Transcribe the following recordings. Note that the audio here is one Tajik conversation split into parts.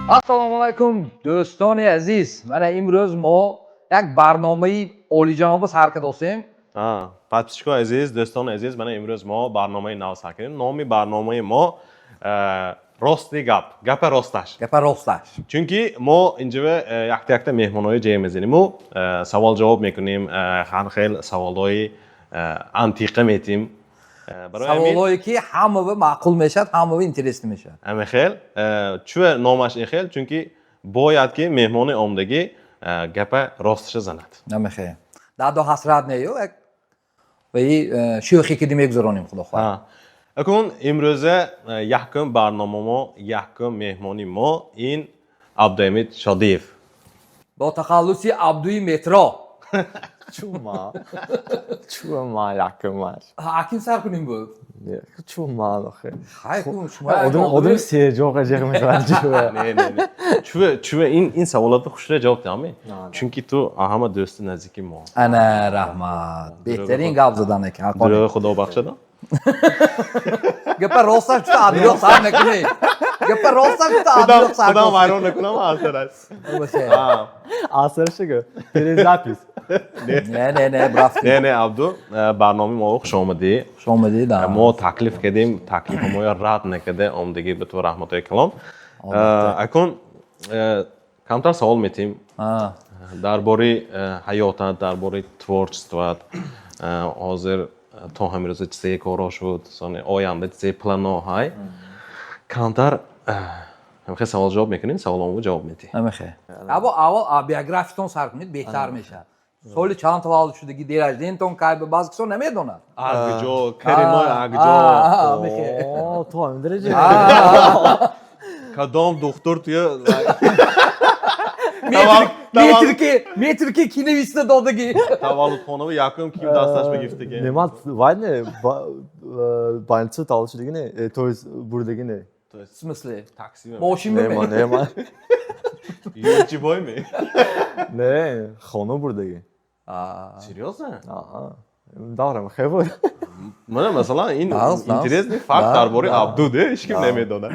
Assalomu alaykum do'stoni aziz. Mana imroz mo yak barnomai olijanob harakat olsam. Подписчико азиз, дӯстони азиз, мана имрӯз мо барномаи нав сар кардем. Номи барномаи мо рости гап, гапа росташ. Gapar rostlash. Чунки мо инҷа якта меҳмонои ҷай мезаним, савол ҷавоб мекунем, ҳар хел саволҳои антиқа метим. Savollar ki hamma ma'qul meshad, hamma interesli meshad. Ҳамин хел, чуva номаш ин хел, чунки бояд ки меҳмони омдагӣ гапа росташа занад. Namaxe. Dado hasrat ne yo'q. Va sho'xi ki demak zo'ronim xudo xohlasa. Акун имрӯза якум барномамо, якум меҳмони мо ин Абдуҳамид Шодиев. Ba taxallusi Abdui Metro. Чума якумаш. Hakim sar kuning bu. Чума охе. Hay kun shuma. Odam serjoq ajag'maysan чума. Не. Чува ин саволотга хушра ҷавоб дам. Чунки ту ҳама дӯсти наздики мо. Ana rahmat. Behtarin gap zadan ekan. Дурои Худо бахшада. Gapar rostlash juda adliyoq sar nakunay. Gapar rostlash juda adliyoq sar. Худо вайрон накунам асарас. Асаршига. Перезапис. Ne, bravo. Не, Абду, барномаи мо хуш омадӣ. Xush omadid. мо таклиф кардем, таклифҳои рад накарда омдагӣ ба ту раҳматои калом. Акун камтар савол метим. дар бораи ҳаётат, дар бораи творчестват, ҳозир то ҳамирӯза чизе коро шуд, оянда чизе плано ҳай. Камтар ҳамхел савол ҷавоб мекунем, саволомро ҷавоб медиҳ. Namaxe. Abo avval biografiyaton sar kunid, behtar meshad. So'li chand tavallud shudagi derajdenton kay ba'zi kishon namedonad. Агҷо, Каримои Агҷо. О, то ҳамин дараҷа. Кадом духтур туя Metrki kinevista dodagi. таваллудхонави якум ким дасташ мегифтаги? Нема вайне банцу таваллудшудагине, то есть бурдагине. В смысле? Такси. Нема. Юрчибойми? Не, хона бурдаги. Серьёзно? Аҳа. Дарам хебо. Мана масалан ин интересный факт дар бораи Абдуд ҳеч ким намедонад.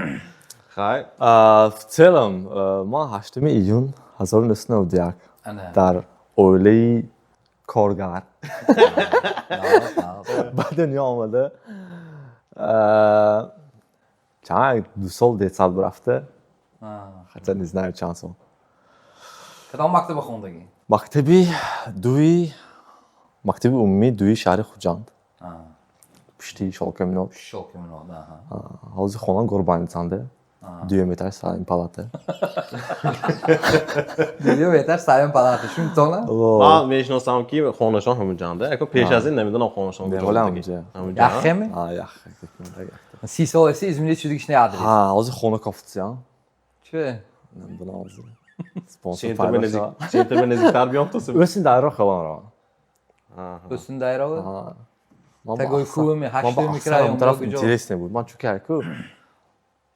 Хай. В целом, ман 8 июн 1991 дар оилаи коргар ба дунё омада. Чанд 2 сол детсад рафта. Хотя не знаю чанд сол. Кадом мактаб хондагӣ? Мактаби умумии дуи шаҳри Хуҷанд. Пишти Шолкаминоб. Шолкаминоб, аҳа. Ҳозир хона Горбанитсанда. 2 метр сайм палата. 2 метр сайм палата. Шунтона? Ман мешиносам ки хонашон ҳамунҷанда. Яко пеш аз ин намедонам хонашон куҷост. Яхеми? Яхе. 30 сол эси изминит шудагиш не адрес. Ҳозир хона кофтсиям. Чӣ? Намедонам ҳозир. Сентр незиктар биём то Өсин дайро хелонро. Өсин дайро? Тагои кӯми 8 микрорайон тараф интересне буд. Ман чунки ҳайку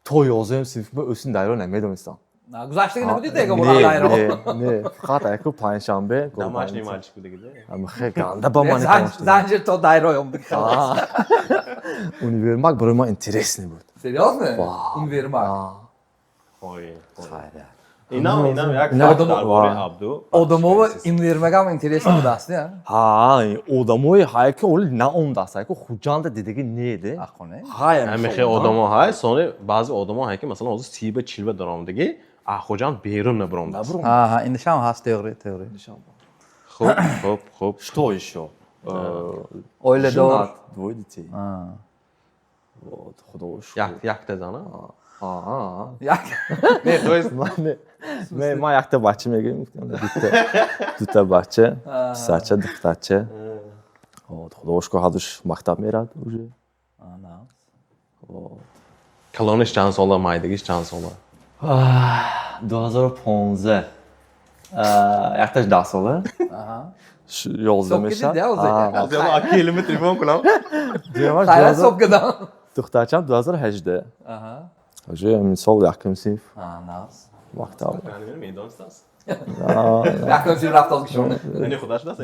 то 11 синфима өсин дайро намедонистам. Гузаштаги набудид дега бора дайро? Не, фақат ҳайку панҷшанбе. Домашний мальчик будагида. Хе ганда ба ман. Занҷир то дайро ём бик. Универмаг барои ман интересне буд. Серьёзно? Универмаг. Ой. Хайра. Инам як факт дар бораи Абду. Одамова универмагам интересно будаст, не? Одамои ҳайку оли наомдаст, ҳайку Хуҷанда дедаги неде. Ахоне? Ҳамин хел одамо ҳай, сони баъзе одамо ҳай ки масалан ҳозир 30-40 даромадагӣ аз Хуҷанд берун набиромдаст. Аҳа, ин нишам ҳаст теория. Хуб. Что ещё? Оиладор. Двое детей. Вот, худо шукр. Якта зана? Як. Не, то есть ман якта бача мегирам, дута бача, писарча, духтарча. Вот, худо шукр ҳадуш мактаб мерад уже. Вот. калониш чанд сола, майдагиш чанд сола? 2015. Якташ 10 сола. Аҳа. 11 мешад. Акилими телефон кунам. Сайра сопкадам. Духтарчам 2018. Аҳа. уже این سال یکم صنف Nas. مکتب Yani میدان است. Yakın bir hafta oldu. یعنی خودش دست.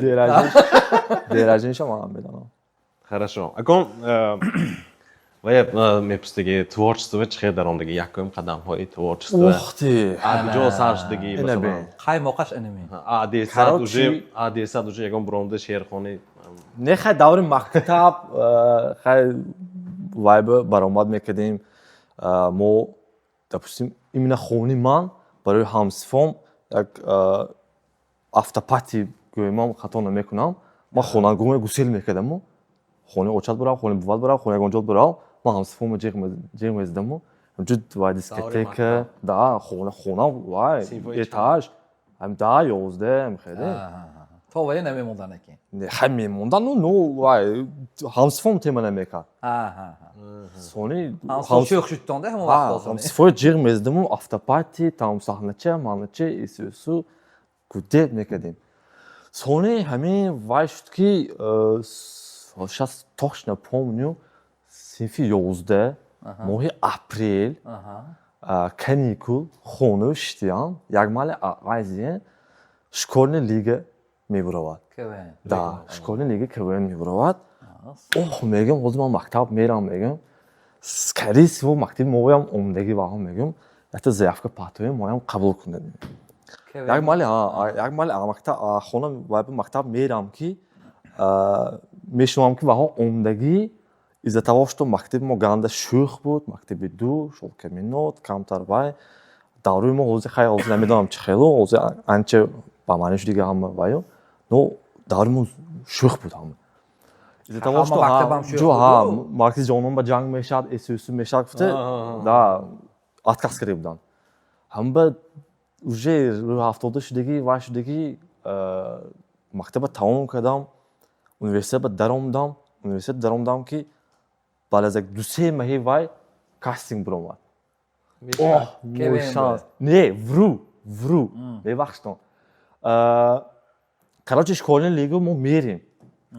درجهش هم میدونم. Хорошо. Акон و мепстеги творчество чхедар ондеги яком қадамҳои творчество. Ухти. Аҷо саршдеги Инабе. Hay moqash enemi. адесад уже ягон бронда шерхони. نه خیلی دور مکتب خیلی وایب برآمد میکردیم ما допустим именно خونی من برای همسفام یک автопати گویم خطا نمیکنم من خونگوم گسیل میکردم خونه اوچت برام خونه بود برام خونه گنجال برام من همسفام جیغ میزدم جد وای دیسکتیک دا خونه وای اتاج هم دا 11 هم خیلی تو وای نمیموندن کی. نه همه موندن نو وای همسفام تیم نمیکرد سونی Hansı çok şuttonda hem vaxt olsun. همسفام جیغ میزدم автопати там сахначе маначе исусу куде میکردیم سونی همین وای شد که сейчас точно помню синфи 11 моҳи апрел каникул хона штиям як мали айзе школьная лига мебуравад Kevin. да школьная лига КВН мебуравад ох мегам ҳозир ман мактаб мерам мегам скорее всего мактаби моям омдаги ваҳо мегам ята заявка патои моям қабул кунад як мали мактаб хона вайби мактаб мерам ки мешунам ки ваҳо омдагӣ из-за того что мактаби мо ганда шӯх буд мактаби ду шолкаминот камтар вай давраи мо ҳозир хай ҳозир намедонам чӣ хело ҳозир анча ба маъни шудига ҳама вайо но давраи мо шӯх буд ҳама из-за того что маркази ҷонон ба ҷанг мешавад эсӯсу мешавад гуфта да отказ карда буданд ҳама уже рӯи ҳафтода шудагӣ вай шудагӣ мактаба тамом кардам университет даромдам ки баъд аз як 2-3 маҳи вай кастинг биромад не вру бебахштон короче школьная лига мо мерим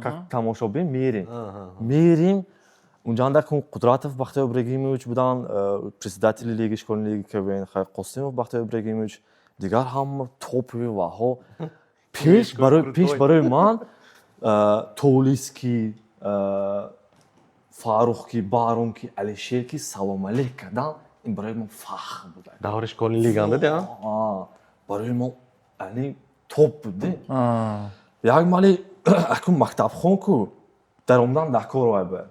как тамошобин мерим унҷанда кун Қудратов Бахтиёр Ибрагимович будан председатели лиги школьной лиги КВН Қосимов Бахтиёр Ибрагимович дигар ҳама топови ваҳо пеш барои ман Толиский, Фарухки, Барунки, Алишерки салом алейк кардан ин барои ман фахр буд. Даври школни лиганда да? барои ман ани топ буд. Як мали акун мактабхон ку даромдан Дакор вайба.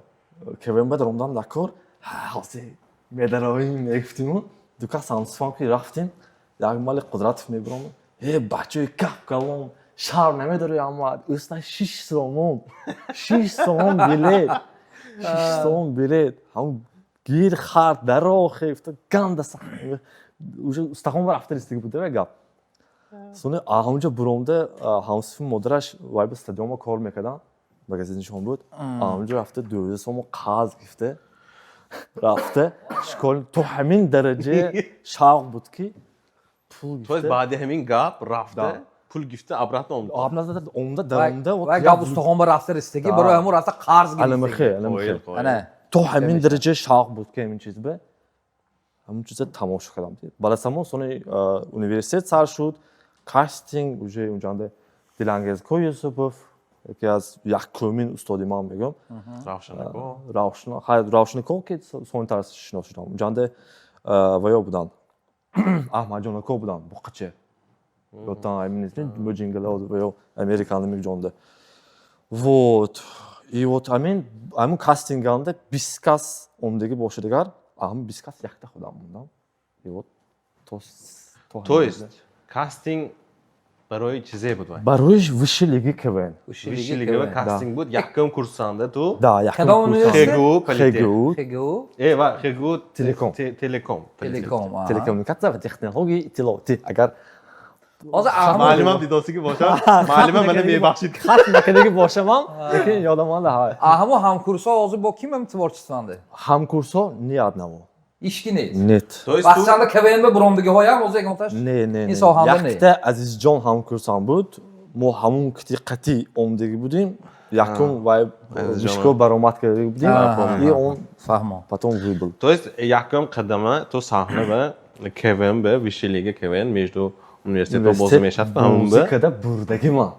КВН ба даромдан Дакор ҳоси медароим мегифтим. Дука самсфон ки рафтим. Як мали Қудратов мебурам. Бачаи кап калом шар намедори амад устан 6 сомон билет ҳам гир хар дарохефта ганда сахна уже устахон рафта ристиги буда гап сони аҳамҷа буромда ҳамсифи модараш вайба стадиона кор мекардан магазинишон буд аҳамҷа рафта 12 сомон қарз гирифта рафта школ то ҳамин дараҷа шавқ буд ки пул гирифта то баъди ҳамин гап рафта pul gifte обратно омда даромда вай гап устахонба рафта ристиги барои ҳамон рафта қарз гирифтаги то ҳамин дараҷа шавқ буд ки ҳамин чиз ба ҳамин чиза тамошо кардам баъд аз ҳамон сони университет сар шуд кастинг уже унҷанда Дилангезкои Юсупов яке аз якумин устоди ман мегӯям равшанаков ки сони тарас шинос шудам унҷанда ваё буданд аҳмадҷонако буданд боқача ёдтан айминистин муҷингала ваё американи меҷонда вот и вот ҳамин кастинганда 20 кас омдагӣ бошад дигар ҳамин 20 кас якта худам мондам и вот то есть кастинг барои чизе буд вай барои высшей лиги КВН высшей лиги кастинг буд якум курсанда ту да якум хегу телекоммуникация ва технологияи иттилоотӣ агар маълимам дидосиги бошад маълимам мана мебахшид хат накардагӣ бошамам лекин ёдам монда ҳамо ҳамкурсҳо ҳозир бо ким ҳам творчестванда ҳамкурсҳо нияднамо ишки нест нет бахшанда КВН ба буромдагиҳоям ҳозир ягонташ не якта азизҷон ҳамкурсам буд мо ҳамон қати омдагӣ будем якум вай бишко баромад карда будем. И он Фаҳмон. потом выбыл. То есть якум қадама то саҳна ва КВН ба Висшей лига КВН между университет ва бозӣ мешавад ҳамон ба музикада бурдаги ман.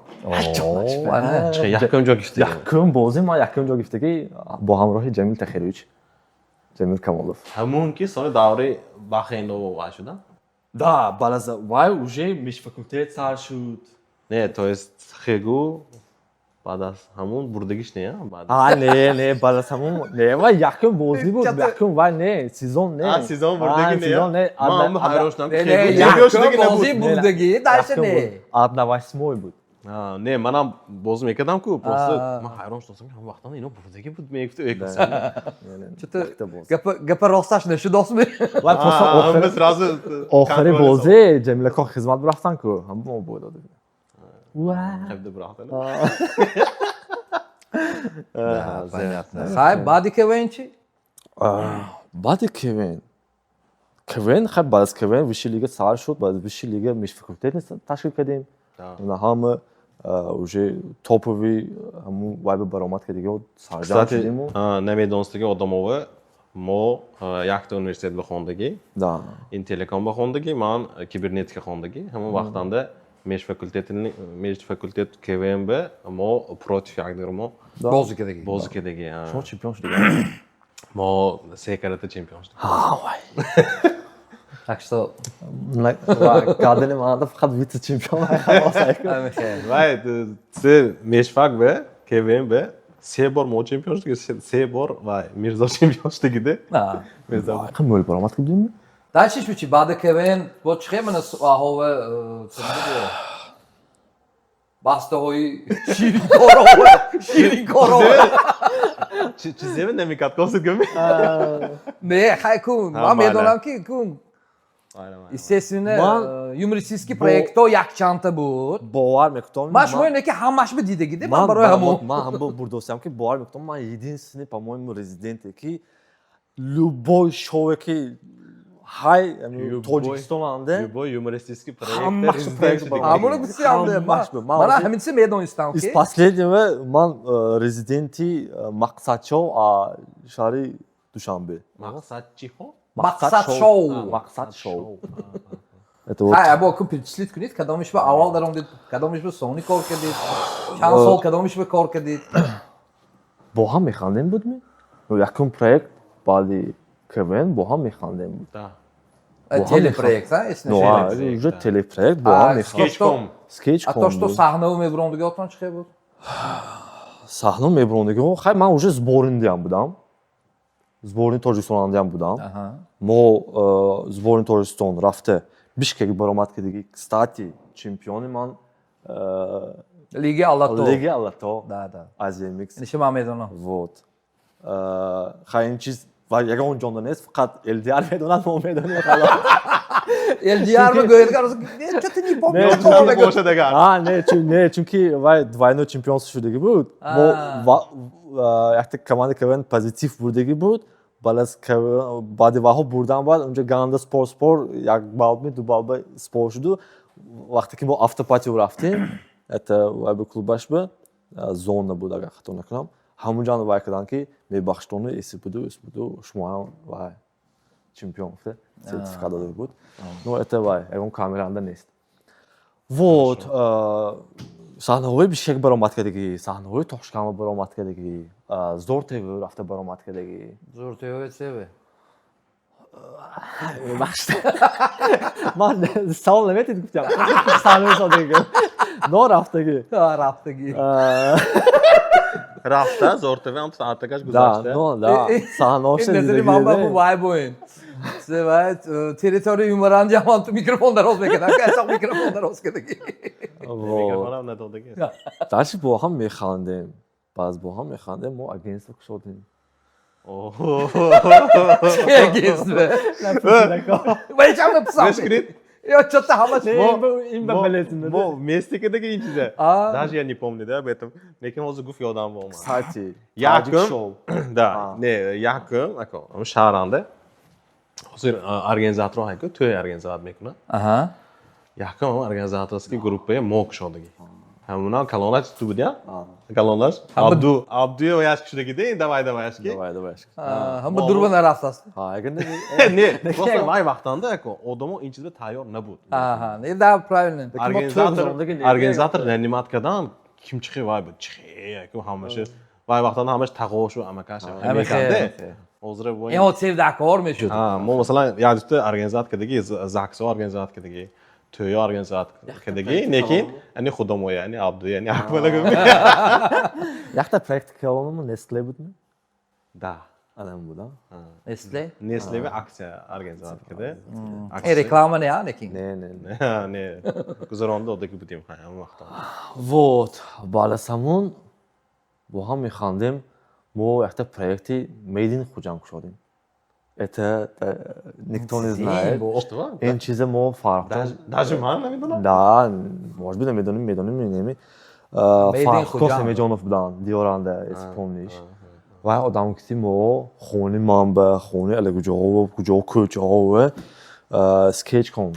якум ҷо гифта. Якум бозӣ ман якум ҷо гифтаги бо ҳамроҳи Ҷамил Тахирович. Ҷамил Камолов. ҳамон ки соли даври Бахрейнов вай шуда? Да, балаза вай уже межфакултет сар шуд. Не, то есть хегу баъд аз ҳамон бурдагиш не баъд. Не, балаз ҳамон не вай якум бозӣ буд, якум вай не, сезон не. сезон бурдаги не. Сезон не. Ман ҳайрон шудам. Якум бозӣ бурдагӣ дашта не. Адна восьмой буд. Не, манам бозӣ мекардам ку, просто ман ҳайрон шудам, ҳам вақтан ино бурдагӣ буд мегуфту экоса. Гапа росташ нешудосми? Вай просто сразу охири бозӣ Ҷамилакон хизмат рафтан ку, ҳам мо бо додем. хабда бирахтан. Хай баъди КВН чӣ? Баъди КВН хай баъд аз КВН Висшей лига сар шуд, баъд аз Висшей лига межфакултет ташкил кардем. На ҳама уже топови ҳамун вайба баромад кардиги сарҷам шудему. Намедонистаги одамова мо якта университет ба хондагӣ, ин телеком ба хондагӣ, ман кибернетика хондагӣ. Ҳамон вақтанда межфакултет КВН ба мо против якдигар мо Бозӣ кардагӣ. бозӣ кардагӣ. Шумо чемпион шудед? мо се карата чемпион шудем. Вай. Так что Кадели ман фақат вице-чемпион халос айкун. Вай, се межфак ба КВН ба се бор мо чемпион шудем, се бор вай Мирзо чемпион шудегиде. Мирзо. Ай, мол баромад кардем. Дашиш бичи баъди КВН бо чӣ хемана аҳова бастаҳои ширинкорова. Чизеве намекард косид гуми? Не, хай кун. Ман медонам ки кун. Естественно, юмористически проектҳо якчандта буд. Бовар мекунам. Ман шумо ине ки ҳамаш ба дидагиде, ман барои ҳамон. Ман ҳам бурдостам ки бовар мекунам, ман единственный, по-моему, резиденте ки любой шоуе ки ҳай Тоҷикистон анде. Любой юмористический Ҳамаш проект. Ҳамоно гуфтиам. Ман ҳаминчи медонистам ки. Из последнего ман резиденти Мақсадшоу а шаҳри Душанбе. Мақсадчиҳо? Мақсадшоу. Хай або кун перечислит кунед кадомиш ба аввал даромдид, кадомиш ба сони кор кардид, чанд сол кадомиш ба кор кардид? Бо ҳам механдем будем. Якум проект баъди КВН бо ҳам механдем буд. Телепроект, уже телепроект бо ҳам механдем. А то што саҳнаву меброндагиотон чӣ хел буд? Саҳна меброндагиҳо хай ман уже сборниндиам будам. Сборни Тоҷикистонандиам будам. Мо сборни Тоҷикистон рафте Бишкек баромад кардагӣ. Кстати, чемпиони ман Лиги Аллато. Лиги Аллато. Да. Азия Микс. Иншо ман медонам. Вот. Хай ин чиз ва ягон ҷонда нест, фақат Элдиар медонад, мо медонем халос. Элдиар мо гӯедгар чӣ ти не помниш? Не, чунки вай двойной чемпион шудагӣ буд. Мо якта командаи КВН позитив бурдагӣ буд. Баъди ваҳо бурдан баъд унҷа Гананда спор як балби ду балба спор шуду. Вақте ки мо автопатио рафтем, это вайби клубаш ба зона буд агар хато накунам. Ҳамунҷа вай кардан ки мебахштону эси буду шумо вай чемпион гуфта сертификат дода буд. Но это вай ягон камеранда нест. Вот саҳнаҳои Бишкек баромад кардагӣ, саҳнаҳои Тошкент баромад кардагӣ, Зор ТВ рафта баромад кардагӣ. Зор ТВ чеве? Ман савол наметид гуфтам. Саҳнаҳои содагӣ. Но рафтагӣ. Рафта Зор ТВ антагаш гузашта. Да, саҳнаҳои назари ман ба вай боин. Sevает территорию юморан диамант микрофон дароз мекардам. Кайсақ микрофон дароз кардагӣ. Микрофонам надодагӣ. Дарчи бо ҳам механдем. Баъз бо ҳам механдем, мо агентство кушодем. Чӣ агентство? Вай чам написам. Я что-то ҳамаш мо вместе кардагӣ ин чиза. Даже я не помню, да, об этом. Лекин ҳозир гуфт ёдам омад. Кстати, якум, да, не, якум, ако, шаҳранда. Ҳозир организаторҳо ҳайку тӯй организат мекунад. Якум организаторский группаи мо кушодагӣ. همونا کلانش تو بودیا؟ کلانش عبدو و یاش کشیده گیده давай яшки давай hamma durban raftas ha egar не просто вай вақтанда эко одамон ин чиза тайёр набуд ne da правильно организатор реаниматкадан ким чихи вай буд чихи эко ҳамаша вай вақтанда ҳамаш тағошу амакаш мекарде ҳозир вай ин sevdakor meshud мо масалан ядута организат кадаги заксо организат кадаги توی organizat کردگی نیکین یعنی خودمو یعنی عبدو یعنی اکمالا گمی یخت پروژه کلاممون نسله بود نه؟ ده آدم بودا. نسله و اکسیا organizat کرده. reklama ne ya nekin? نه گذرانده اودکی بودیم خیلی وقتا. Вот بالاسمون با هم میخواندیم ما یخت پروژه میدین خودم شدیم. Это никто не знает. این چیز ما فرق داشت. даже من نمیدونم. Да, может быть, میدونیم نمی. فرق میجانوف بودن دیارنده اسپونیش. و آدم کسی ما خونه منبع خونه الگوجا کوچه ها سکیچ کن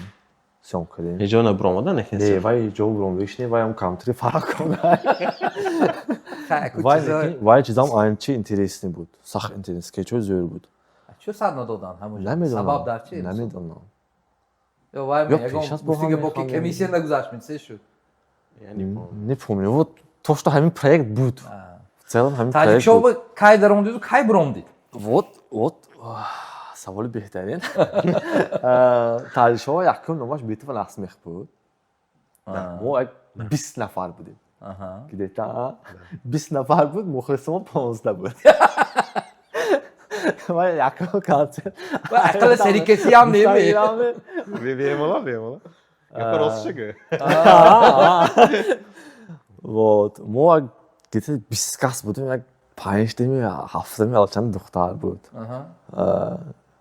سیام کردیم. یه جا نبرامده نکسی. نه وای جا برام بشنی وای هم کامتری فرق کنه. وای چیزام aynı انترستی بود. سخت انترست سکیچ های زور بود. چه سر ندادن همونجا؟ نمیدونم. سبب در چی؟ نمیدونم. یا وای میگم با که کمیسیون نگذاشت میشه شد. یعنی نمی‌فهمم. و توش همین پروژه بود. целом همین پروژه. تاجیک شو کای درام دیدو کای برام دید. Вот سوال بهترین. تاجیک شو یکم نماش بیت و نسمیخ بود. ما 20 نفر بودیم. گیتا 20 نفر بود مخلص ما 15 بود. ما یکم کانسرت. و اصلا سری کسی هم نمی‌بینم. بیمالا. یا راست شده. Вот ما گیتا 20 کس بودیم. یک 5 تیمی 7 تیمی الچند دختر بود.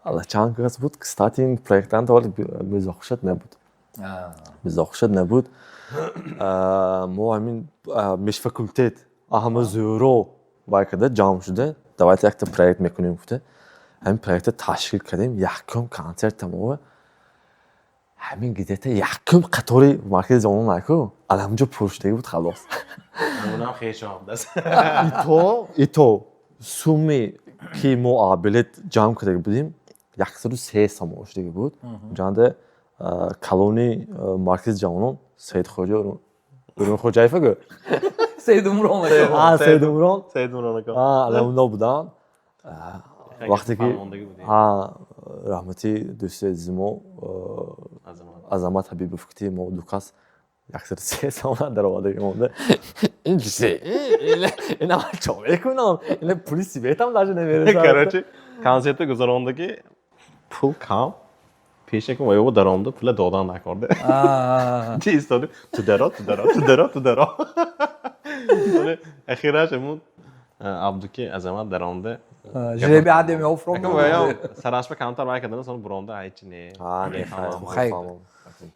الچند کس بود. کستاتی این پروژه تا ولی مزاحمت نبود. مزاحمت نبود. ما همین مش فکولتت اهم زورو باید جام شده. دوایت یک تا پروژه میکنیم بوده. همین پروژه تشکیل کردیم. یکم کانسرت تمومه. همین گیتا یکم قطاری مرکز جامون نکو. الانجا پرشدگی بود خلاص. اونم خیلی شام دست. ایتو سومی که ما بلیت جام کرده بودیم 103 سوم شده بود. جانده کالونی مرکز جامون سید خوجا رو خوجایفه گو. سید عمران. سید عمران. سید عمران که. الان بودن. وقتی که رحمتی دوست عزیزم عظمت حبیب فکتی ما دوکاس 103 سوم در آورده مونده. این چیه؟ این هم چاوه کنم. این پلیسی بیتم داشته نمیره. Короче, konsertde گذراندگی پول کام پیشه که ما درآمد پول دادن نکرده. چی استاد؟ تو درا. اخیراش همون عبدوکی عظمت درآمده. جلبی عادی می‌آفرم. که سرش به کانتر وای کردن سال برانده هیچ نه. خیلی.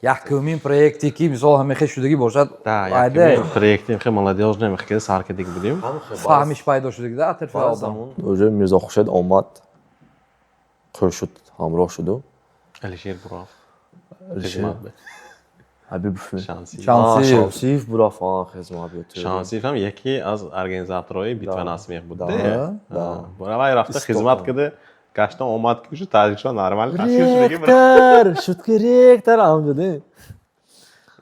یکمین پروژه‌ای که مثلا همیشه شدگی باشد. یکمین پروژه‌ای که مالادیاج نمی‌خواد سرکه دیگه بودیم. فهمیش پیدا شدگی ده اطراف آدم. اوجه میرزا خورشید آمد. خورشید همراه شد. علیشیر براف. خدمت به. حبیب فیلم. شانسی براف خدمت به. شانسی هم یکی از ارگانیزاتورهای بیت و نسمیخ بوده. برای رفته خدمت کرده. کاشتم آمد که شو تاریخش نرمال تشکیل شدگی بود. شد که ریکتر آمده.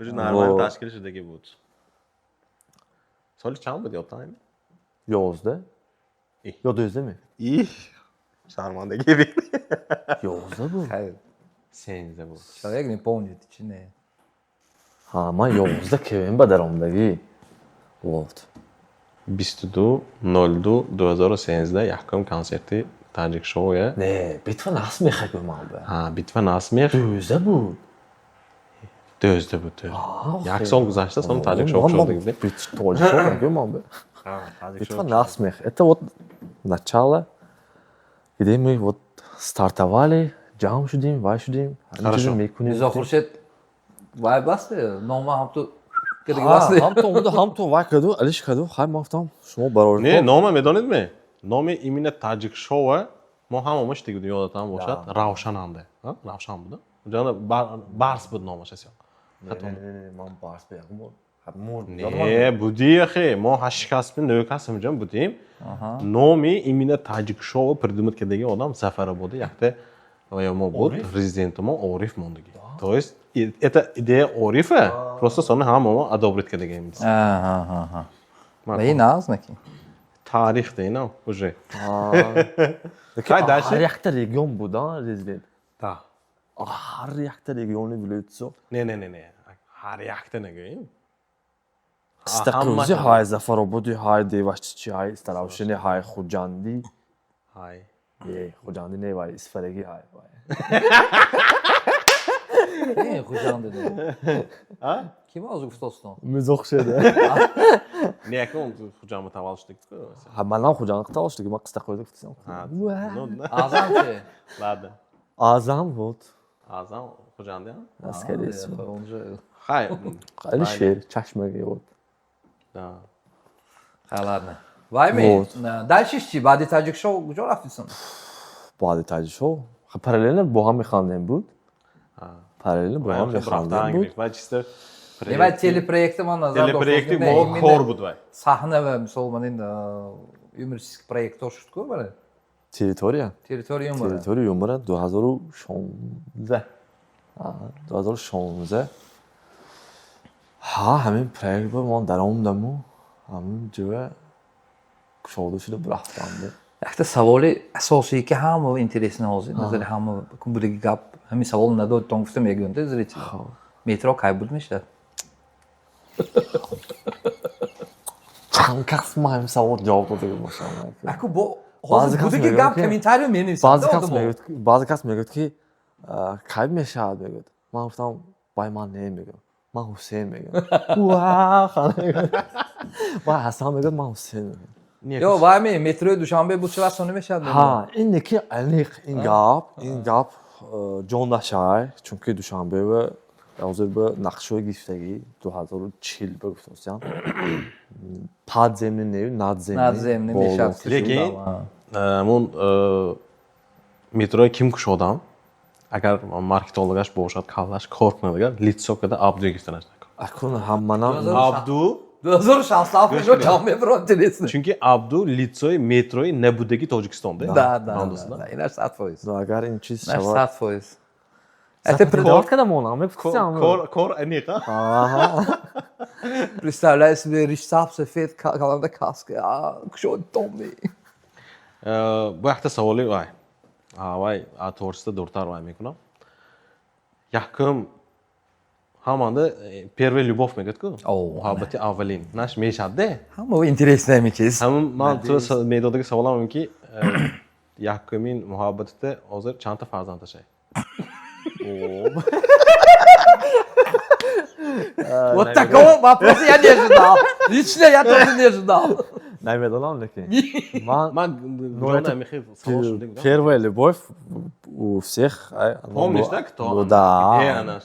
وجود نرمال تشکیل شدگی بود. سالی چند بود یادتان؟ 11. یا 12 می؟ شرمندگی بید. 11 بود. 13 بود. شاید نمی‌پونید چی نه. ها ما 11 که این بدرامدگی. بود. 22/02/2013 یکم کنسرتی تاجیک شوه. نه بیت و نسمیخ گفتم به. بیت و نسمیخ 12 بود. 12 بود. یک سال گذشته سال تاجیک شو شده بود. بیت تاجیک شو گفتم به. بیت و نسمیخ. Это вот начало где мы вот стартовали, جام شدیم، وای شدیم. Хорошо. میرزا خورشید وای بسته. نامه هم تو کدی بسته. هم تو وای کدو، علیش کدو. خیلی مفتم. شما برای نه نام میدونید می؟ نام ایمین تاجیک شوه ما همش دیگه یادتان باشد روشن همده. روشن بوده. جان بارس بود نامش اصلا. نه من بارس بگم. Не, буди ахи, мо 8 касбин 9 касбин ҷам будим. Номи именно таҷикшоу придумат кардагӣ одам Зафарабоди якта мо буд, резидент мо Ориф мондагӣ. То есть это идея Орифа, просто сони ҳама мо адобрит кардагӣ. Ва ин аз наки. Таърих дейна, уже. Хай ҳар якта регион буда резидент. Да. Ҳар якта региони билетсо. Не. Ҳар якта нагӯем. Стақӯзи ҳай Зафарободи, ҳай Девашчичи, ҳай Старавшини, ҳай Хуҷандӣ. Ҳай. Хуҷандӣ не вай, Исфараги ҳай. Хуҷандӣ не. Ким аз Гуфтостон? Мизоқ шуда. Не, якон Хуҷанд таваллуд шудик. Манам Хуҷанд таваллуд шудик, ман Қистақӯзи гуфтам. Азам че? Ладно. Азам буд. Азам Хуҷанди? Аскари исм. Хай. Хайле шер, чашмаги буд. Да. Ладно. Вайми, дальше чи? Баъди таҷикшоу куҷо рафтисон? Баъди таҷикшоу? Параллелно бо ҳам мехондем буд. Параллелно бо ҳам мехондем буд. Вай телепроекти ман назар дошт. Телепроекти мо кор буд вай. Саҳна ва мисол манин юмористик проектор шудку бара? Территория? Территория юмора. Территория юмора 2016. 2016. ҳамин проект буд, ман даромадаму. ҳамин ҷоя кушода шуда рафтам. Якта саволи асосие ки ҳама интересна ҳозир назари ҳама будаги гап ҳамин савол надод тон гуфта мегӯнда зрители. Метро кай буд мешавад? Чанд кас ма ҳамин савол ҷавоб дода бошам. Аку бо ҳозир будаги гап комментарио менависад. баъзе кас мегӯяд ки кай мешавад мегӯяд. Ман гуфтам бай ман не мегӯям. Ман Ҳусейн мегӯям. Бай Ҳасан мегӯяд, ман Ҳусейн мегӯям. Ё вайми метрои Душанбе буд чӣ вақт мешавад? Ине ки аниқ ин гап ҷон нашай, чунки Душанбе ва ҳозир ба нақшҳои гирифтагӣ 2040 ба гуфтасям. Подземни не, надземни мешавад. Лекин мон метрои ким кушодам? Агар маркетологаш бошад, каллаш кор кунад, агар лицо када Абду гирифтанаш накун. Акун ҳамманам Абду 2016 куҷо ҷам мебарон интересно. Чунки Абду лицои метрои набудагӣ Тоҷикистонда. Да. Инаш 100%. Агар ин чиз Инаш шавад. 100%. Это предават када монам мегуфтам. Кор аниқа. Представляю себе Ришсаб сафед каланда каска. Кушо томби. Бо якта саволи вай. Вай аториста дуртар вай мекунам. Якум ҳаманда первая любовь мегӯяд ку? Муҳаббати аввалин. Наш мешавад де? Ҳама интересная мечиз. Ман туро медодаги саволам ин ки якумин муҳаббатида ҳозир чандта фарзандашай? Вот такого вопроса я не ожидал. Лично я тоже не ожидал. Намедонам лекин. Первая любовь у всех. Помнишь, да, кто? Да. Где она?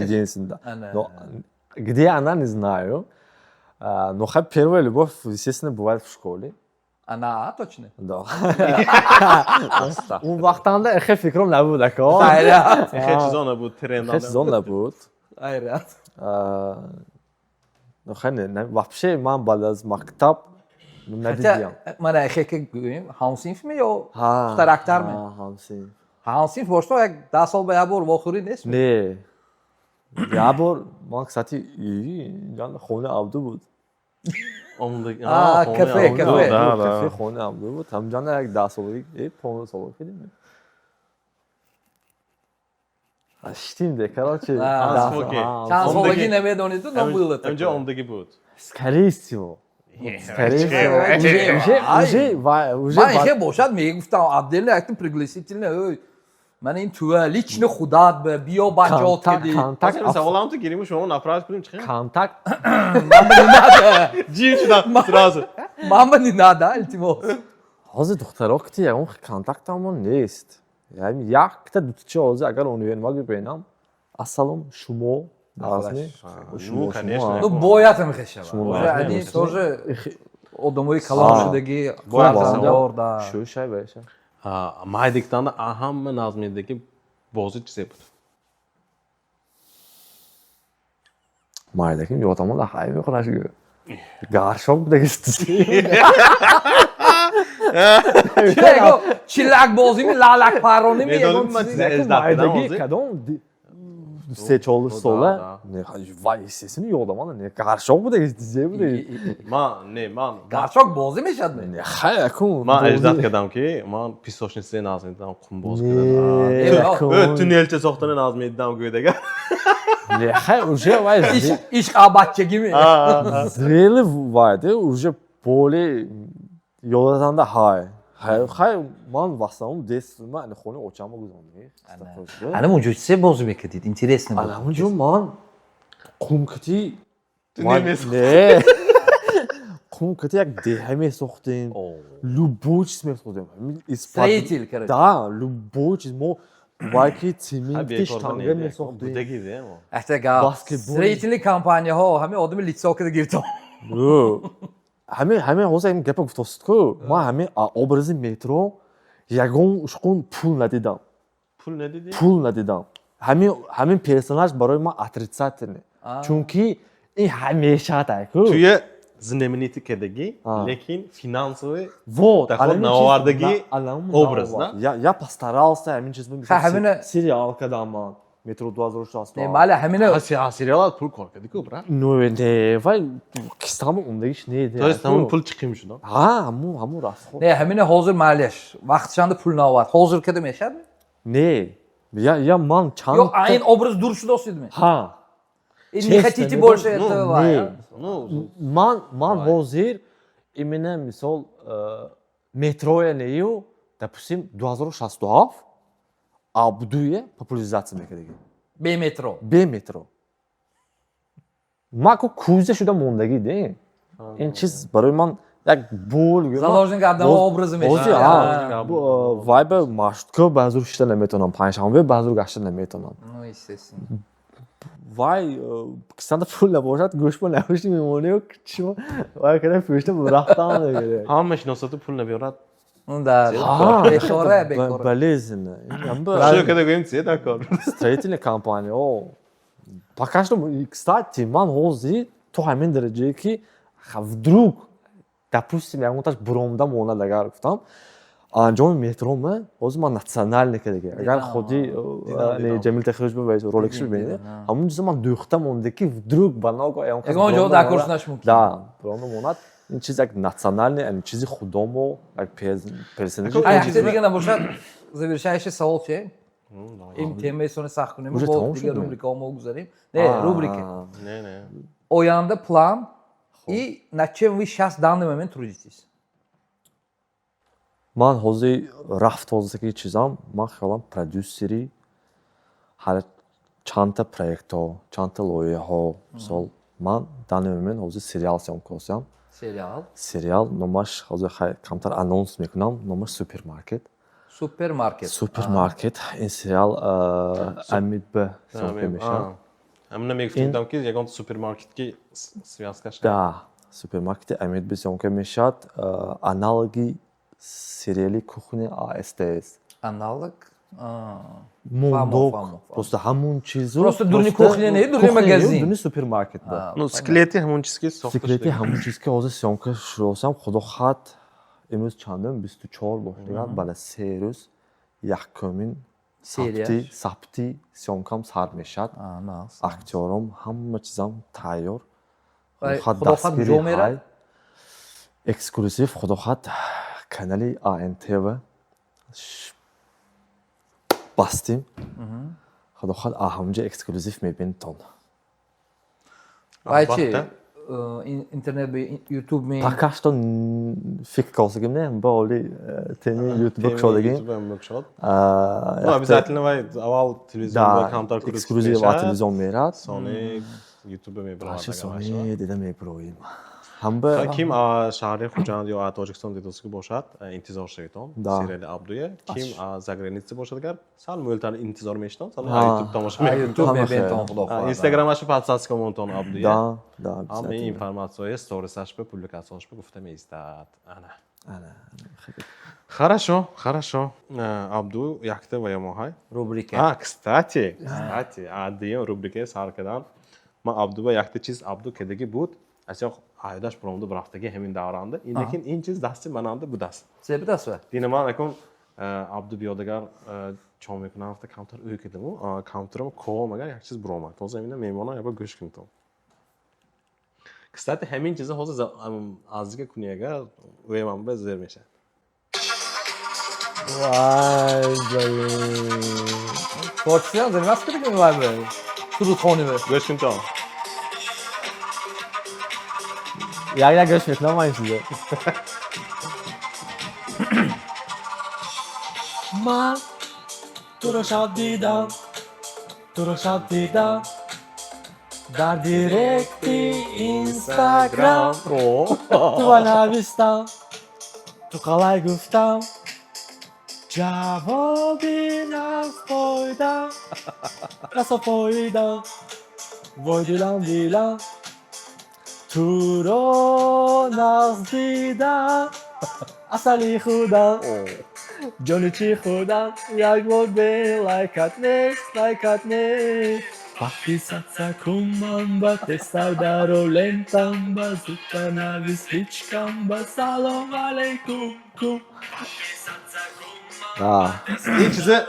Единственная. Где она, не знаю. Но первая любовь, естественно, бывает в школе. Она точно? Да. اون وقتا خیلی فکرم نبود اکا. خیلی چیزا نبود ترند. خیلی چیزا نبود. خیریت. خیلی نه. вообще من بعد از مکتب ندیدم. من خیلی گویم همسینف می یا کاراکتر می؟ همسینف. همسینف باشه تو یک 10 سال به یابور واخوری نیست؟ نه. یابور من کساتی جان خونه عبدو بود. کافه خونه عبدو بود. هم جان یک 10 سالگی 15 سالگی دیدیم. Açtım de короче. Sen soldaki nemedoniydi ne было такое? Önce ondaki bu. Скорее всего. Уже من خیلی باشد میگفتم عبدالله اکتم пригласительно ой من این تو лично худат به بیا بچه‌ات کدی Sen sağlam tu girmiş onu направить будем çıkıyor. контакт. Мама не надо. Девчина сразу. Мама не надо, альтимос. Hozir духтаро ки ягон контактамон нест. یعنی یک تا دو تا چیزی اگر اونیون ما ببینم اصلا شما لازمه شما конечно. Ну боят میخشه. уже они тоже одамои калон шудагӣ фарзанддор да. Шо шай баша. Майдиктанда ҳама назмидагӣ бозӣ чизе буд. Maydaki yotamı da haymi kılaşı. Garşok da geçti. Чего? Чилак бозими, лалак парони Ne dedim ben size ezdaktan Maydaki oldu. kadın seç olur da. sola. Ne vay sesini yodamalı ne garşok bu da geçti bu da. Man. Гаршок бози мешад мен. Ne hayakun. Man ejdat kadam ki, man pisoshnice nazm edam qumboz Ne kadam. Tünelçe soxtana nazm edam gödega. Ne hay уже vay. Иш абатче gibi. Zreli vardı. Уже böyle yoldan da hay. Hay man vasam desma hani konu oçama guzandı. Ana мужчина бози мекадид. Интересно было. Anamcı man kumkati Tünelmesi. Ne? Kumkati yak deheme soxtin. Любой смех soxtin. Строитель, короче. Да, любой мо вайки цементиш Bu tangeme da soxtin. gibi değil mi? Эштега. Basketbol. Строительный компания ҳо ҳаме одами лицокада гиртам. Ҳаме ҳозир ин гапа гуфтастку. Ма ҳаме образи метро ягон ушқун пул надидам. Pul ne dedi? Pul надидам. Ҳамин персонаж барои ман отрицательный. Чунки ин ҳамеша тайку. Tuya знаменитикедagi, lekin finansoviy Вот, Доход навардagi образ, да? Я постарался, ҳамин чиз ҳамина- сериал кадаман. Метро 2016. Не, мали ҳамина seriallar pul kor kedi-ku, bra. Ну, не, вай кистам ундагиш не. To jest tam pul chiqim shundan. Ha, ҳамун расход. не ҳамина ҳозир малияш. Вақтшанда пул навард. Ҳозир када мешад? Не. Я ман чанд. Ё айн образ дуршудос идме. Ha. Не хотите больше этого? Не. Ну, Ман ҳозир именно мисол метроя нею, допустим, 2067 абдуе популяризация мекард. Бе метро. Бе метро. Мако куза шуда мондаги де. Ин чиз барои ман як бол. Заложник адам образи Ҳозир мешад. вайба маршрутка баъзур шида наметонам, панҷшанбе баъзур гашта наметонам. Ну, естественно. Вай кисанда пул набошад гӯшба навушти мемонию чима вай када пӯшта рафтан мегире. hamma shnosati pul nabiyorad. Ну да. Бекора, бекора. Болезненно. Что когда говорим цвет такой? Строительная компания. О. Пока что, кстати, ман ҳозир то ҳамин дараҷае ки вдруг допустим ягонташ буромда монад агар гуфтам анҷоми метрома ҳозир ман национальный кардага агар худи ҷамил тахиёш бибаид роликш бибинед ҳамун чиза ман дӯхта монда ки вдруг ба ногоҳ ягон ҷо дакурш наш мумкин. Да, буромда монад ин чиз як национальный, ин чизи худомо як персонажи. Ай, ҳафта дига набошад. Завершающий савол чие? Ин темаи сони сахт кунем. Уже Бо тамом дига шуд, не? рубрикаҳомо гузарем. Не, рубрика. Ne. Оянда план и над чем вы сейчас в данный момент трудитесь? Ман ҳозир рафт ҳозирки чизам, ман хиёлам продюсери ҳар чандта проектҳо, чандта лоиҳаҳо, мисол ман данный момент ҳозир сериал съёмка мекунам. Сериал. Сериал номаш ҳозир камтар анонс мекунам, номаш Супермаркет. Супермаркет. Супермаркет ин сериал Амид Б съёмка мешавад. Hamna megiftam ki yagon supermarketga связка shud. Да, Супермаркети Амид Б съёмка мешавад, аналоги сериали кухня АСТС. Аналог. Мондок. Просто ҳамун чизу. Просто дурни кухня не, дурни магазин. Дурни супермаркет да. Ну, склети hamon чизки сохта Секрети ҳамун чиз ки ҳозир съёмка шудам, худо хат имрӯз чандам 24 бошад, бала 3 рӯз якумин Серия. сабти съёмкам сар мешавад. Нас. Актёрам ҳама чизам тайёр. Худо хат ҷо мерад? Эксклюзив худо хат канали АНТВ бастим. Худо хат ҳамҷа эксклюзив мебинед тон. Вай чи? Интернет би YouTube ми. Пока что фикр кардагим не, боли теми YouTube шодагим. Ну, обязательно вай авал телевизионда камтар курс. Эксклюзив ва телевизион мерад. Сони YouTube мебирад. Сони дида меброим. ҳамба ким шаҳри хуҷанд ё тоҷикистон дидоски бошад интизор шавитон сериали абдуя ким за граница бошад агар сал мӯлтар интизор мешавад сал YouTube тамоша мекунад инстаграмаши подсаска монтон абдуя ҳамаи информатсияи сторисаш ба публикасияш ба гуфта меистад ана хорошо абду якта ва ямоҳай рубрика кстати аддием рубрикаи сар кардан من عبدو یک چیز عبدو که دیگه بود اصلا عایدش برامده برفتگی همین دورانده این این چیز دستی منانده بود است چه بدست و دین من اکن عبدو بیادگر چون میکنم افته کامتر اوی کدیمو کامترم کو مگر یک چیز برام تو زمینه میمونه یا با گوش کنم تو کستات همین چیزا حوز از دیگه کنی اگر اوی من به زیر میشه وای بله پارچه از این واسه که می‌وای به تو خونی به گوش کن تو یک گوش میکنم این چیزه من تو رو شب دیدم در دیرکتی اینستاگرام تو نوشتم تو قلای گفتم جوابی نپایدم وای دیلم تو رو نزدیدم اصلی خودم جانی چی خودم یک بار به لایکت نیست وقتی سکم من با تستر در و لنتم با زودتا نویس هیچ کم با سلام علیکم این چیزه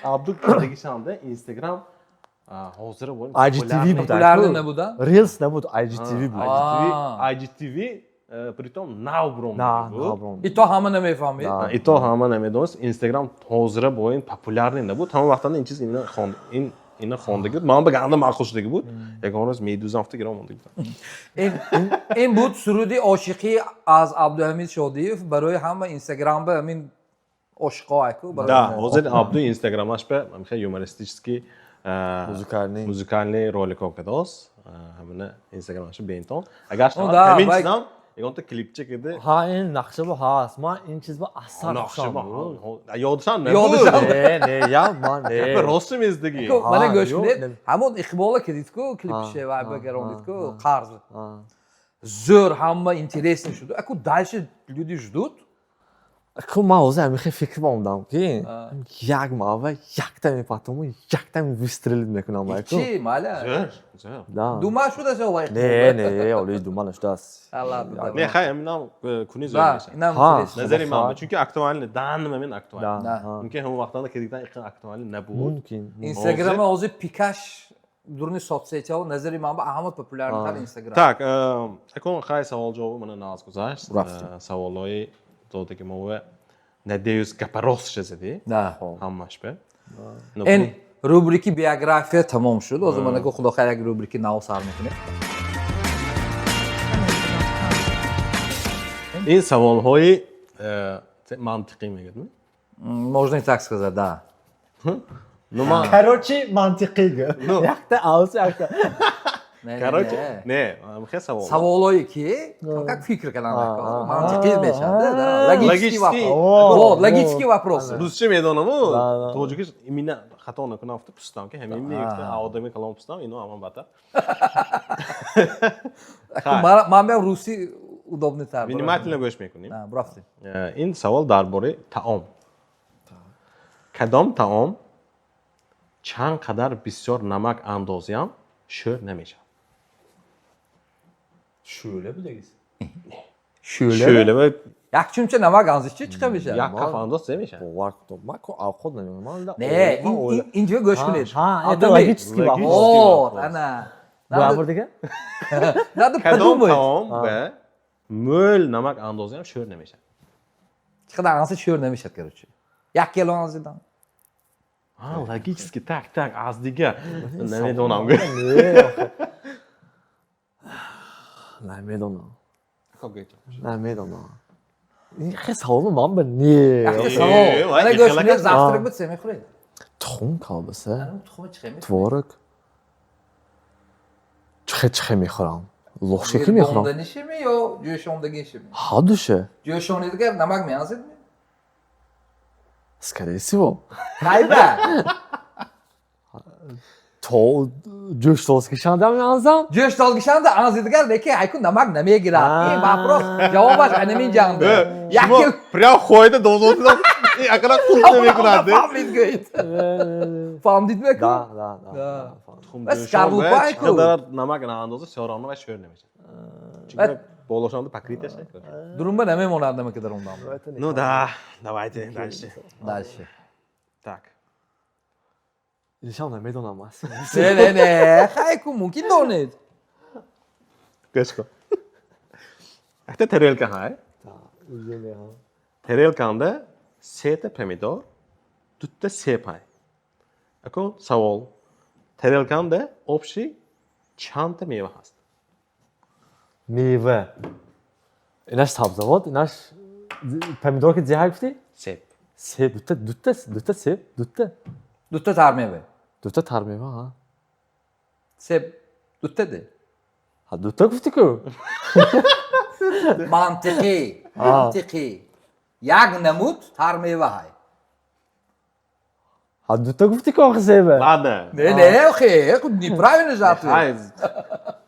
عبدو کدیگی شانده اینستاگرام حاضر بود IGTV بود پولارده نبودن ریلز نبود IGTV بود IGTV притом нав бром نه ای تو همه نمیفهمی и то ҳама намедонст инстаграм ҳозира бо ин популярный набуд ҳама вақтанда ин чиз ина хондагӣ буд ман ба ганда маъқул шудагӣ буд ягон рӯз медуза ҳафта гиром монда будам این بود سرودی عاشقی از عبدالحمید شادیев برای همه اینستاگرام به همین عشقا اکو да ҳозир абду инстаграмаш бе ҳамеша юмористический музыкальный роликҳо кадост ҳамина инстаграмаш бентон агар ҳамин чизам ягонта клипче киде ها این نقشه با هست من این چیز با اصلا нақша نقشم ёдшан نه یا من نه росту мездагӣ من گوش یو، کنید همون اقبال کدید کو کلیپشه و بگراندید کو قرض زور همه اینترسن شد اكو دالش люди ждут که من اوزه همیشه فکر باندم که یک ماه یک تا میپاتم و یک تا میوسترل میکنم چی مالا زۆر دوما شده شو وای نه اولی دومانش دست الله не хай аминам куни да зӯр меша инам ها. интерес назари ман чунки актуалне дан мамин актуал نه мумкин ҳамон вақтанда ки диган иқин актуали набуд ممکن инстаграм ҳозир пикаш дурни соцсетиҳо назари ман ба ҳама популяртар инстаграм так акун хай савол ҷавоб мана наз гузашт саволҳои додаги мо надеюсь гапа ростша задӣ да ҳамаш бе ин рубрики биография тамом шуд ҳозир ман худо хайр як рубрики нав сар мекунем ин саволҳои мантиқӣ мегӯдм можно и так сказать да ну ман короче منطقی گه یک تا اوز یک تا короче не хе савол саволое ки как фикр кардам мантиқӣ мешавад логический вопрос русча медонаму тоҷикиш имина хато накунам гуфта пустам ки ҳамин мегуфта одами калом пустам ино ҳаман бата ман бям руси удобнитар внимательно гӯш мекунем рафтем ин савол дар бораи таом кадом таом чанд қадар бисёр намак андозиям шӯр намешавад شوله بودگیست шӯла ва як чумча намак анзишчи чиқа мешавад як каф андоз намешавад باور کن من کو خود نمیدونم не инҷо гӯш кунед это логический вопрос вот ана баъбар دیگه надо кадом подумать таом ба мӯл намак андозиям шӯр намешавад чӣ қадар анзид шӯр намешавад короче як кило анзидам логически так аз дига намедонам نمیدونم نمیدونم این خیلی سوال من به نی яхте савол ана гӯш кунед завтрак буд се мехӯред تخم کابسه тухми чиқа мехӯред تворог چخه میخورم لخشکی میخورم донданишими ё ҷӯшондагишими حدوشه ҷӯшонидга намак меанзид скорее всего қайда تو جوش توست کشانده میانزم ҷӯш толгишанда анзидгар лекин ҳайкун намак намегирад ин вопрос ҷавобаш ҳанамин ҷанга як прям хоида дозотидам Aqara qulni mekunadi. Фамилия. Фамилия. Да. Bas Karlupay ku. Chiqadar namak na andoza so'ronni va sho'r nima. Chunki bo'lashanda покрытие. Durumba nima monad nima kadar undan. Ну да, давайте дальше. Дальше. Так. Нишан намедонам. Не. Хайку мумкин донед. Кешко. Ахта тарелка хай. Тарелканда seta pomidor, dutta sepay. Akon savol. Тарелканда общий чанта meva هست. میوه ایناش سبزوات ایناش پمیدور که جهر گفتی؟ Sep. سیب دوتا سیب Dutta tarmeva. دوتا تر میوه ها Seb dutta de. ها دوتا گفتی که Mantıki. Yag namut tarmeva hay. ها دوتا گفتی که آخه سیبه Ладно. Ne okey. Nepravильно жатı. Hayır.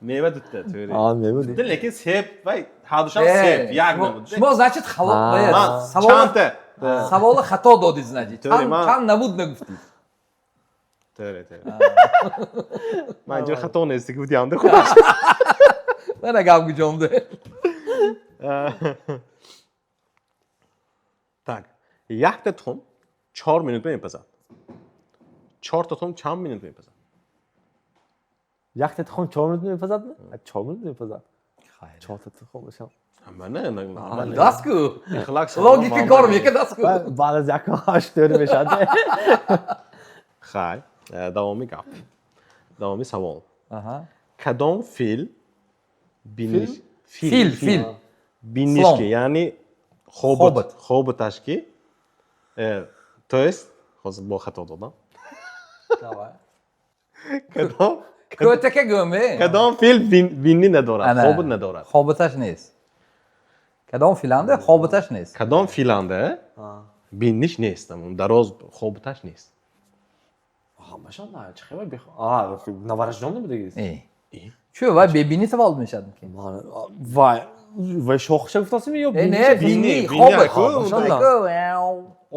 Meva dutta. ها میوه Dutta lekin sep va hadushan sep. Yagna. Шумо значит Man chanta. саволи хато додид значит. To'g'ri, man- Там набуд нагуфтид. To'g'ri. Man jo xato nesti gudyamda. Mana gap gujomda. Так. Yakta tuxum 4 minut میپزد. 4 تا tuxum چند minut میپزد. یک تا تخم 4 minut میپزد نه 4 minut میپزد 4 تا تخم باشم Ama ne? Dasku. İxlaq Logika görmüyor ki dasku. بعد از یک هاش دور میشد Xay. Davomi gap. Davomi savol. Aha. Kadom fil binish Fil. binishki, ya'ni Hobbit. Hobbitashki. То есть, hozir bu xato dodam. Давай. Kadom Köteke göme. Kadom fil binni nedorad, Hobbit nedorad. Hobbitash nest. Kadom filanda hobbitash nest. Kadom filanda binish nest, daroz Hobbitash nest. همشان نه چه خبر آه نوارش جان نمیده İyi. Şu var bebini tav almışadım ki. وای وای شوخ گفتاسی می یا Ne bini bini, hobbit. hobbit.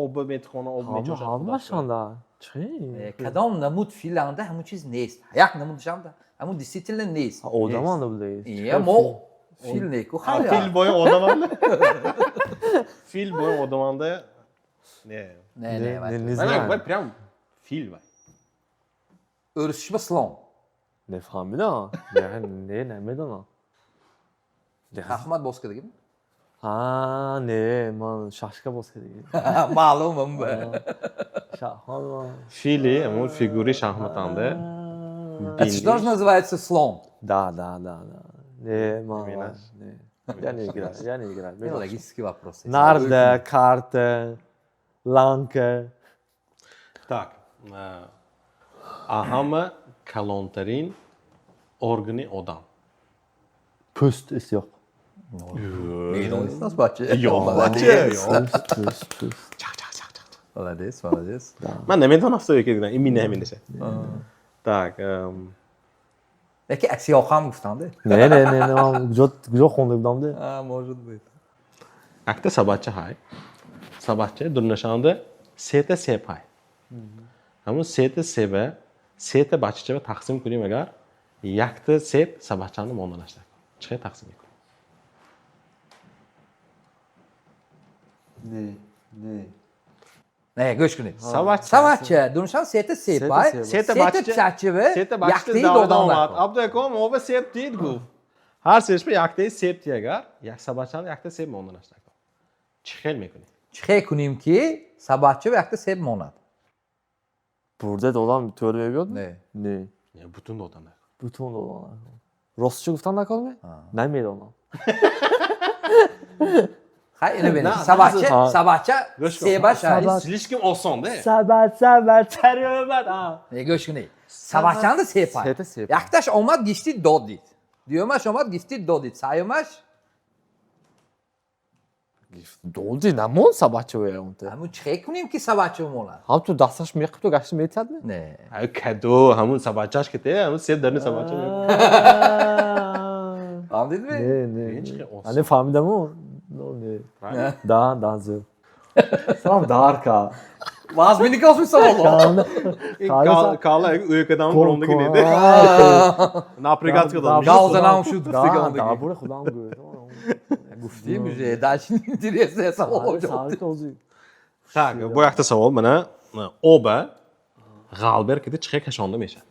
Obbe metxona, obbe همه metxona. همشان ده چه Kadom namut filanda همون چیز نیست. Yak namut şamda. همون disiplin نیست. آدمان بوده İyi ama o fil ne ku Fil khayr. boyu odamanda. Fil boyu odamanda ne? Ne var. не Bak знаю prям fil var. Örüşme slon. نفهمیدم نه نمیدونم Ahmet Bozkır'da gibi. ها نه من شاشکا باز کردی Malumum be. شاهان Fili, ama figuri şahmatanda. Это что же называется слон? да не мама не я не играю Это логический вопрос. нарда карта ланка Так. Ahama kalontarin organi odam. pust ist yok Neydi o nasıl bahçe? Yok, pust Молодец. Man nemiddon что я говорю, именно нemiddese. Так. Peki Siyokam Gustan'dı? не من کجا خونده بودم ده Ha, может быть. Akta sabahçı hay. Sabahçı durnaşanda sete sepay. Hamon sete sebe sete bachchaga taqsim qiling agar yakta sep sabahchani mondanashlar. Chiqay taqsim qiling. Ne, göçkünü. Sabahçı. Sabahçı. Duruşan sete sepay. Sete bachcha. Çerçeve. Sete bachcha Yaktıyı davomad. dodanlar. Abduakom ova sep deydi guf. Har seshpa yaktayı sep diyagar, yak sabahchani yakta sep mondanashlar. Chiqay mekuni. Çıkay kunayım ki sabahçı ve yakta sep monat. burada dolan tövbe yapıyordu Ne? ne Ya butun dodanlar. bütün dolan Rostçu guftan da kalmıyor ne miydi ona Hayır ne benim. Na- Sabahçı sebaş ay. Silishkim oson de. sabah terömet ha Ne göçkünü. Sabahçı da sepay. Sete sepay. Yaktaş omad gişti dodit. Diyormaş omad gişti dodit. Sayımaş. doldu ne mon sabahçı ve onte Ama çıkay kunayım ki sabahçı monat. ham tu dastaş mekip tu gaştı metiyad mi Ne? Ay kado hamon sabahchash kete, hamon sep darni sabahcha. Anladın mı? ne Chiqay oson. hani fahmidim o ne da zı Сам дарка. Vazminlik olsun savol. Kala uykudan burundaki neydi? Напрягаться kadar. Galzanam şu Да, dıftık да, буре худам гӯд. Guftiyim же. Dashın интересный savol olacak. Сарик озӣ. Так, bu yoqda savol mana oba g'alber kedi chiqib kashonda meshadi.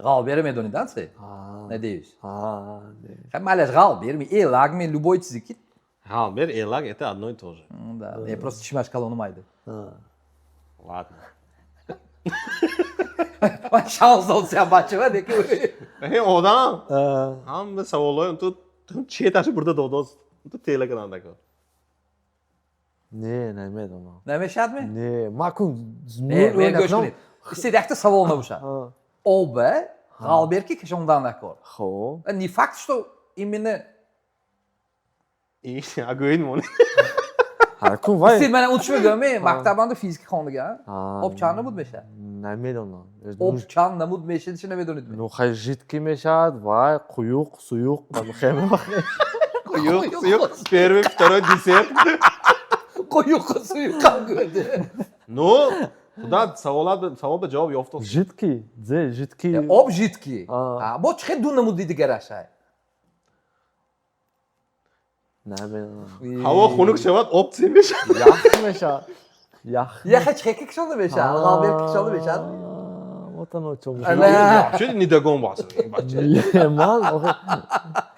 Gal verme donidan se. Ne diyorsun? А, не. Hem malaj gal verme. Lag me любой цикит. G'alber elag это одно и то же. Да, я просто чимаш kalonmaydı. Ладно. Ben şans olsa başıma de ki. Hey odam. Hamma savollar tu chetasi burada dodos. Tu telegramda kor. Не, немедонам. Ne meşad mı? Не, макун Ne, ben göçmeni. İstedikte savol ne uşa? А, Obe, gal verki kışondan da kor. хо. En ni fakt što imene. İyi, agüün mü? Ҳаркун вай. İsted bana uçma göme, maktabanda fizik kondiga. А, Opçan ne bud meşad? Немедонам. Opçan ne bud meşad içine me donid. Нухай жидкий мешад, вай, қуюқ, суюқ, хема. Yok. Первый, второй, десерт. Koyu suyu kangöde. Ну, куда savol javob yoftos. Жидкий, зе, жидкий. Objitki. А. Ha, bu çıkı dunna mud didi garaşay. Немедонам. Havo xunuk şevat opsiya meshad. Яхт мешад. Яхт. Ya kaç kekik şolda meşad. Gal verki şolda meşad. Мотано чом. Ana. Вообще не догон бас. Ман, охе.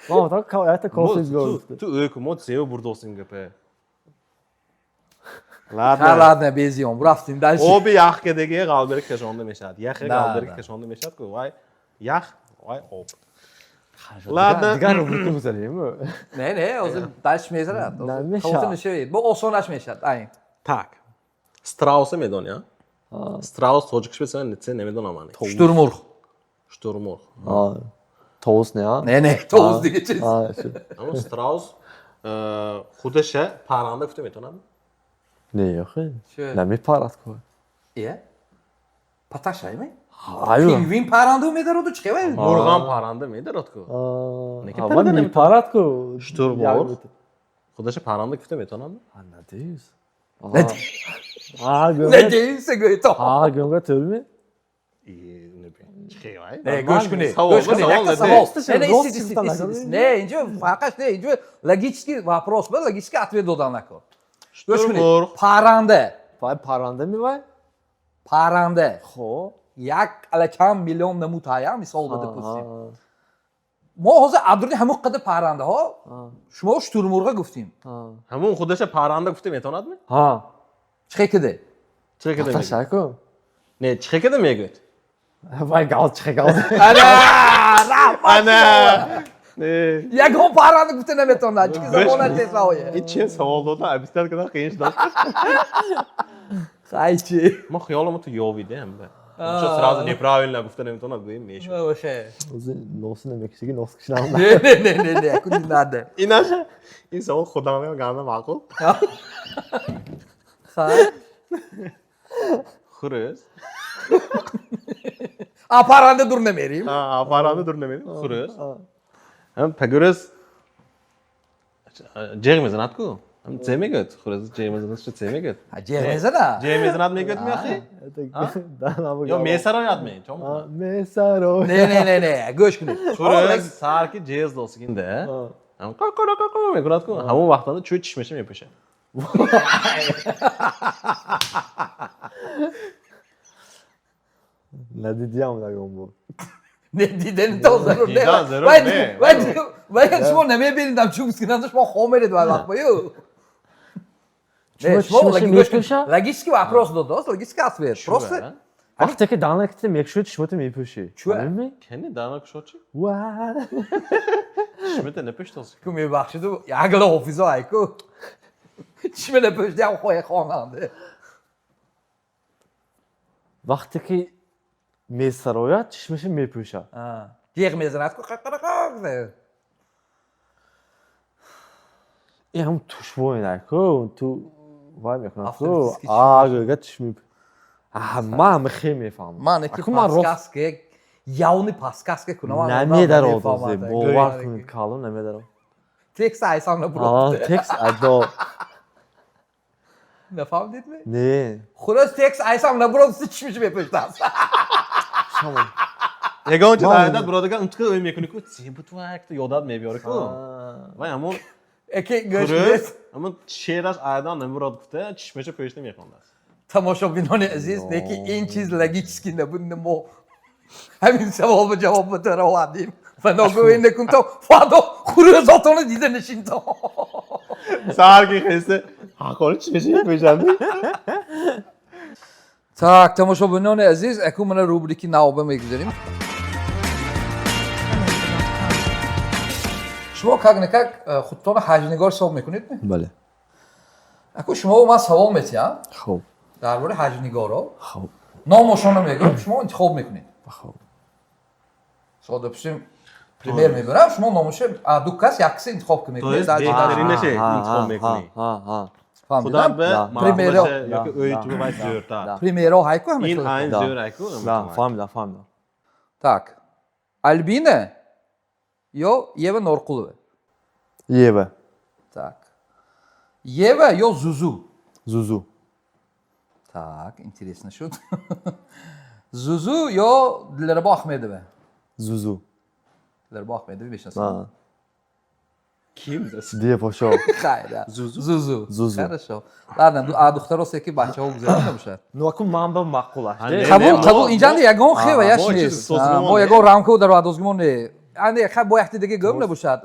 Ман, так это кофе гол. Tu öykü mod sev burada olsun gepe. Ладно. Ладно, безион. Бравстин дальше. O bir yax kedegi galberik kashonda meshad. Yax Da, galberik da. kashonda meshad ku vay. Yax, vay op. Ладно. Дигар рубрика мизанем. Ne, o zaman dальше mezara. Ne meşad? Kovtun şey. Bu o sonaş meşad. Aynen. Tak. Strauss medon ya. Strauss çocuk şpesen netse ne medon amani. Sturmur. Sturmur. А, тост не, а? Ne, toz diyeceğiz. А, шу. Ama Strauss xudesha paranda kutem etonam. Не, охе. Şöyle. Не ми парат ко. İyi. Pataşay mı? Аю. Pingvin parandığı medar oldu çıkıyor. Murgan paranda meyder otku. А, Неке ва парада ми неми- парат ко. Штурмор. Xudesha paranda kutem etonam. А, надеюсь. Ne А, Ne гönga. değilse göğüt o. А, гönga төлмü? İyi ne be. Çıkıyor Ne, vay. göçkünü. Savol, Göçkünü. savol Yakta ne savol. de? Ne, Rost isti. çıktan Ne, ince, fakat ne, ince, logический вопрос был, logический ответ додан лако. Göçkünü. Штурмор. Paranda. Вай паранда ми вай? Paranda. Хо. Yak alakam milyon namut haya misal da допустим. А, ما هذا عبدالله همون قدر پرنده ها شما شتورمرغ گفتیم а. Hamon xudesha paranda kutem etonad mi? Ha. چه کده Çıkıyor Ата шако. Ne çıkıyor mi göt? Вай гал чхегал. Ana. Ne? یک هم پرنده گفته نمیتونه چیزی زمان تساویه İçin savolda abistar kadar qiyin da. خایچی Ma xayolim tu yovide hem de. Что сразу неправильно гуфта нетонад go'yim mesh. باشه O'zi nosini mekishiga nos qishnam. نه نه نه نه نه کدی نده Inash این savol xudam ham ganda ma'qul. خای Xuruz. پرنده دور نمیریم Ha, paranda dur nemedim. Xuruz. Ham paguruz. Jegmiz natku. Ham zemegot. Xuruz jegmiz natku zemegot. جهزه نه Jegmiz nat megot mi axi? Dana Yo mesaro yadmi. Chom. Mesaro. نه نه نه نه گوش کنید Xuruz sarki jez dosiginde. Ham qaqo megonatku. Hamon vaqtda cho'y tishmashim yapasha. Ne diyeceğim bu? نه دیدن تو ضرور نه دیدن ضرور باید نه. باید شما نمیبینید چون سکنند شما خامرید و وقت بایو Чего شما чешмеши мепуша? логический вопрос додаст логический ответ просто Вақте ки дана ките мекшуд чишмоти мепуши. Чуа? Ами? Kendi dana kuşoçi. Ва. Shmete ne pishtos. که میبخشید و یقل حافظه هایکو چی من پشتی هم خواه خواننده Вақте ки месароят чишмеши мепуша. جیغ میزند که خاک نه این هم توش وای نکن تو وای میکنم After تو this kitchen. آگه چشمی من خیلی میفهمم من اکی من روز پاسکاس که یاونی پاسکاس که کنم نمیدار اوضاعی باور کنید کالون نمیدارم تکس ایسان آه نبود تکس ادا نفهمیدید؟ نه خلاص تکس ایسام نبرد چی میشه بپشتم شما یگان چیز عادت برادرگان اون تو میکنی که چی بود تو وقت یادت میبیاره که وای همون اکی گوش خلاص همون شعر از عادت نمیراد گفته چشمش پیش نمیخونده تماشابینان عزیز نه که این چیز لگیچسکی نبود ما همین سوال و جواب بده رو آدیم و نگوین نکن تو فادا خروج اتون دیده نشین تو سهر کی خسته حقا چشمش پیشنده Так, тамошобинон азиз, акун мана рубрики навба мегузарим. شما как не как خودتون حجم‌نگار حساب میکنید؟ بله اكو شما ما سوال میتیم خب درباره حجم‌نگارا خب نامشون رو میگم شما انتخاب میکنید. خب ساده بسیم پریمیر میبرم شما نامش دو کس یکسی انتخاب کنید. تو بهترین نشه انتخاب میکنی خدا به پریمیرا یا که اوی تو باید زیرتا پریمیرا هایکو همه این شده. این زیر ایکو نه فهمیدم Так. Альбина yo Yeva Norqulova. یه Так. Ева yo Zuzu. زوزو Так, интересно что. Zuzu yo Dilrabo Ahmedova. زوزو Dilrabo Ahmedova بشناسید. نه کیم دست دیگه پاشو خیلی. زوزو. Хорошо. ладно, دخترها که بچه‌ها گذاشته نمیشه. نوکو من به معقول قبول اینجا یگان خیلی یاش با چیز نیست. سازمان ما یگان رامکو در آدوزگمون نه. اندی خب با احتی دیگه گم نباشد.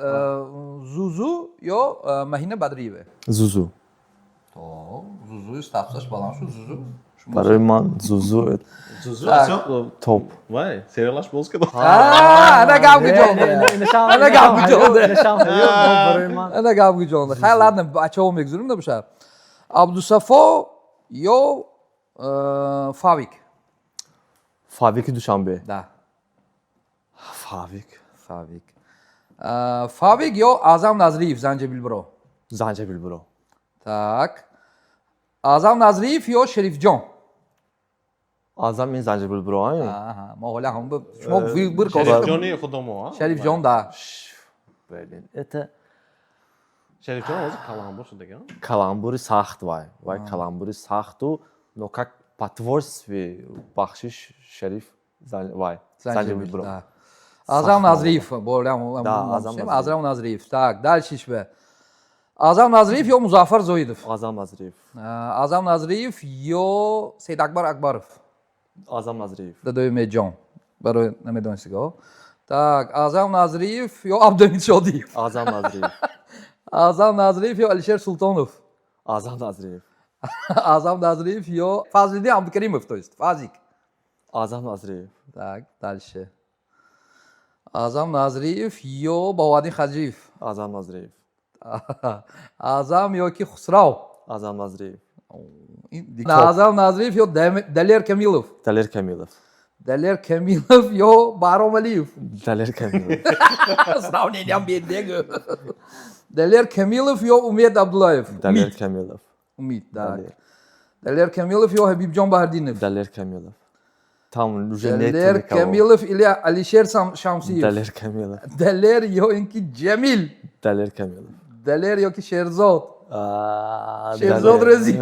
زوزو یا مهینه بدریوه. زوزو زوزوی استفساش بالان شد زوزو. برای من زوزو زوزو اصلا توپ وای سریالش باز که انا قام جونده. انا قام جونده. برای من انا قام جونده. خیلی لادن بچه‌ها میگذاریم نباشه. عبدالصفا یا فاویک. فاویک دوشنبه ده. فاویک فاویک یا اعظم نظریف زنجبیل برو. زنجبیل برو Так. اعظم نظریف یا شریف جان. اعظم این زنجبیل برو های ما حالا هم شما بر شریف کار جانی خودمو شریف جان ده. برلین ات شریف جان از کلامبور شده که کلامبوری سخت وای کلامبوری سخت و نوکak потворстве бахшиш шариф вай زنجبیل برو ده. اعظم نظریف بردم. اعظم نظریف. Так, дальше شبه. اعظم نظریف یا مظفر زویدов. اعظم نظریف اعظم نظریف یا سید اکبر اکبرов. اعظم نظریف دادوی جان. برای نمیدونستی که. Так, اعظم نظریف یا عبدالحمید شادیف. اعظم نظریف اعظم نظریف یا علیشیر سلطانov. اعظم نظریف اعظم نظریف یا فضلالدین عبدالکریمov то есть. فازیک. اعظم نظریف Так, дальше. اعظم نظریف یا بهادین خجیف. اعظم نظریف اعظم یا کی خسرو. اعظم نظریف اعظم نظریف یا دلیر کمیلوف. دلیر کمیلوف دلیر کمیلوف یا بهرام علیف. دلیر کمیلوف Snow neyden bir دلیر کمیلوف یا امید عبداللهیف. دلیر کمیلوف امید. دلیر کمیلوف یا حبیب جان بهردینov. دلیر کمیلوف tam دلیر کمیلوف یا علیشیر شمسیف. دلیر کمیلوف دلیر یا اینکی جمیل. دلیر کمیلوف دلیر یا کی شیرزاد. شیرزاد رزی.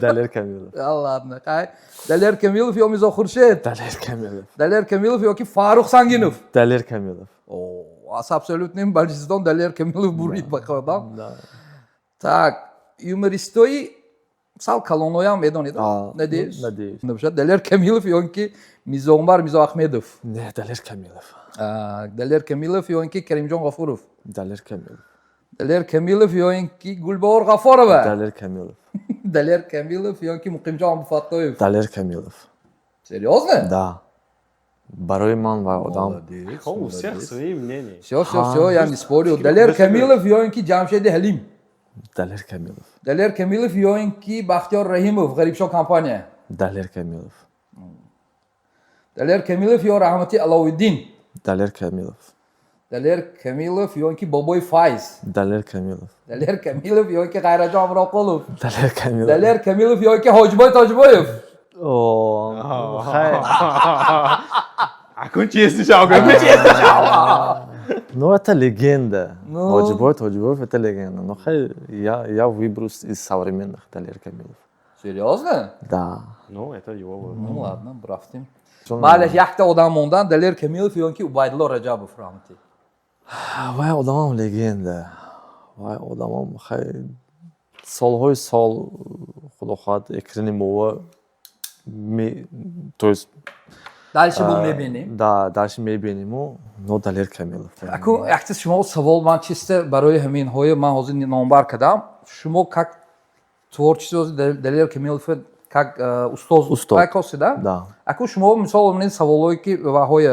دلیر کمیلوف Allah adına kay. دلیر کمیلوف یا میرزا خورشید. دلیر کمیلوف دلیر کمیلوف یا کی فاروق سنگینov. دلیر کمیلوف О, абсолютным большинством Дальер Камилов бурит бахадам. Так, юмористой сал колоноям медонид. Надеюсь. Надеюсь. Набжа Дальер Камилов йонки Мизомбар Мизо Ахмедов. نه دلیر کمیلوف Дальер Камилов йонки Керимжон Гафуров. دلیر کمیلوف Дальер Камилов йонки Гульбаор Гафарова. دلیر کمیلوف Дальер Камилов йонки Мукимжон Фатоев. دلیر کمیلوف Серьезно? да برای من و آدم خب у всех свои мнения Все, я не спорю. Дальер Камилов йонки Джамшед Халим. دلیر کمیلوف دلیر کمیلوف یا اینکی بختیار رحیموف غریب شو کمپانیا. دلیر کمیلوف دلیر کمیلوف یا رحمتی علاوالدین. دلیر کمیلوف دلیر کمیلوف یا اینکی بابای فایز. دلیر کمیلوف دلیر کمیلوف یا اینکی غیرجان امراقلوف. دلیر کمیلوف دلیر کمیلوف یا اینکی حاجبای تاجبایف. اوه خیر اكون چیزی شاگرد Ну это легенда. Ну. Хаджибой это легенда. Но хай я выберу из современных Далер Камилов. Серьезно? Да. Ну, это его выбор. Ну ладно, брафтим. Чон- Балеш, яхта одам мондан, Далер Камилов ёнки Убайдулло Раджабов рамти. Вай одамам легенда. Вай одамам хай солҳои сол худохоҳад экрани мова то есть Дальше бул мебинем. да дарши мебиниму но Далер Камилов. Аку яхта шумо савол ман чисто барои ҳаминҳои ман ҳозир номбар кардам. Шумо как творчество Далер Камилов как устоз касида? Да. Аку шумо мисол ин саволҳое ки ва ҳои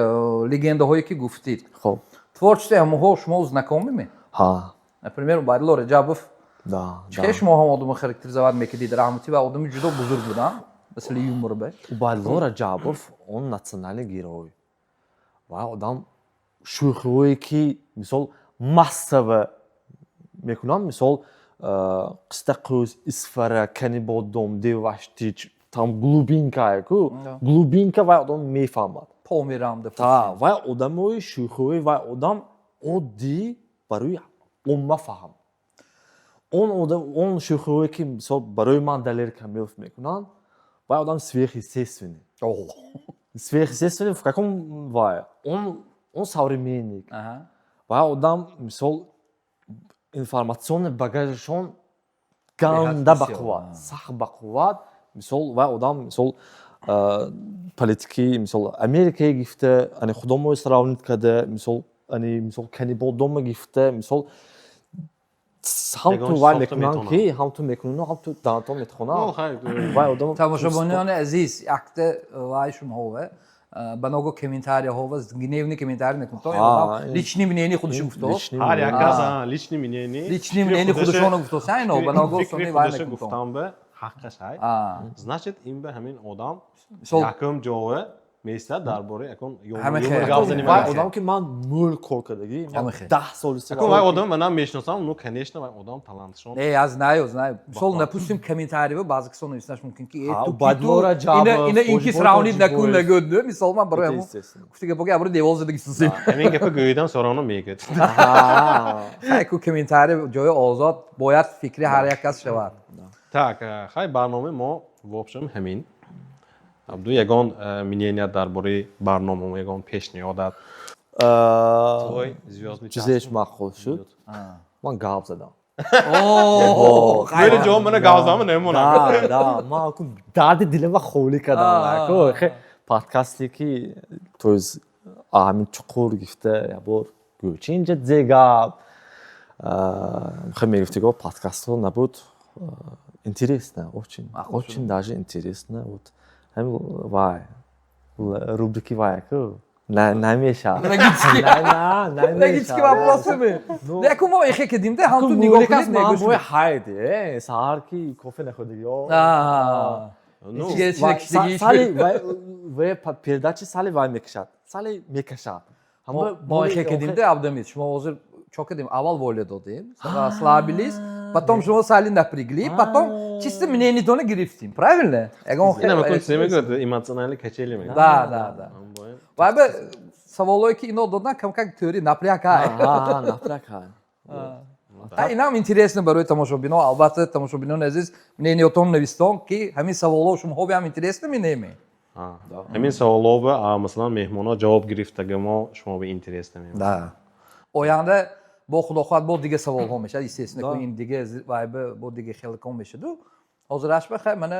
легендаҳое ки гуфтид. Хоб. Творчествои ҳамаҳо шумо знакомими? Ҳа. Например, Убайдулло Раҷабов. Да. Чӣ шумо ҳам одамро характеризовать мекардид? Раҳмати ва одами ҷудо бузург буданд. Масли юмор. Убайдулло Раҷабов он национальный герой. Ва одам шӯхиҳое ки мисол массава мекунам, мисол Қистақӯз, Исфара, Канибодом, Деваштич, там глубинка ку. Глубинка вай одам мефаҳмад. По мерам Та вай одамои шӯхиҳои вай одам оддӣ барои умма фаҳм. Он шӯхиҳое ки мисол барои ман Далер Камилов мекунанд, вай одам сверхъестественный. Сверхъестественный в каком вай? Он современник. Вай одам мисол информационный багажашон ганда ба қувват, сахт ба қувват. Мисол вай одам мисол политики мисол Америкаи гифта, ани худомои сравнит карда, мисол Канибодома гифта, мисол ҳамту вай мекунанд ки ҳамту мекунанд, ҳамту даъватон метхонанд. Вай одам тамошобинони азиз, якта вай шумоҳо ба ногоҳ комментарияҳо гневни комментария мекунанд. Лични мнение худашон гуфтод. Ҳар як кас лични мнение. Лични мнение худашонро гуфтод. Сайно ба ногоҳ сони вай мекунанд. гуфтам ба ҳаққаш ҳай. Значит ин ба ҳамин одам Мисол якум ҷоя места дар бораи акун Ҳама хел. вай одам ки ман мӯл кор кардагӣ, Ҳама хел. 10 сол истод. акун вай одам манам мешиносам, ну конечно вай одам талантшон. Не, я знаю. Мисол, допустим, комментарии баъзе касо нависанаш мумкин ки Убайдулло Раҷабов, ина ин ки сравнид накун Ҷоҷибоев. нагӯд. Мисол ман барои ҳамон гуфти гапоки абро девол задаги сусим. Ҳамин гапа гӯйдам сорона мегӯд. Ку комментария ҷои озод бояд фикри ҳар як кас шавад. Так, хай барномаи мо вобшам ҳамин. Абду ягон мнение дар бораи барномамо ягон пешниҳодат. Твой звёздный час. Чизеш махол шуд. Ман гап задам. Бери ҷо мана гап задам немонам. Да, ман акун дарди дилама холӣ кардам. Подкасте ки то есть ҳамин чуқур гифта ябор гӯчи инҷа зе гап. Хай мегуфти гап подкастҳо набуд интересно, очень даже интересно. Вот ҳамин вай рубрики вай ку намеша. Логически вопросами. Яку мо ихе кардим, да ҳамтун нигоҳ кунед ман бои ҳайд, саҳар ки кофе нахӯрдаги. Вай передачи сали вай мекашад. Сали мекашад. Мо ихе кардим, да Абдамид, шумо ҳозир чо кардем? Аввал воля додем, слабились, потом шумо сали напрягли, потом чисто мнениетона гирифтим. Правильно? Ина макун семегӯд эмоционали качели мегӯд. Да. Вай ба саволое ки ино додан кам-кам теория напряг ҳай. Напряг ҳай. Инам интересно барои тамошобино, албатта тамошобинони азиз, мнениетон навистон ки ҳамин саволҳо шумоҳо ҳам интересно менеме. ҳамин саволҳо ба масалан меҳмонҳо ҷавоб гирифтаги мо шумо ба интересно мем. Да. Оянда бо худохоҳад бо дигар саволҳо мешад, естественно ки ин дигар вайба бо дигар хелакон мешаду. Ҳозир ашба хай мана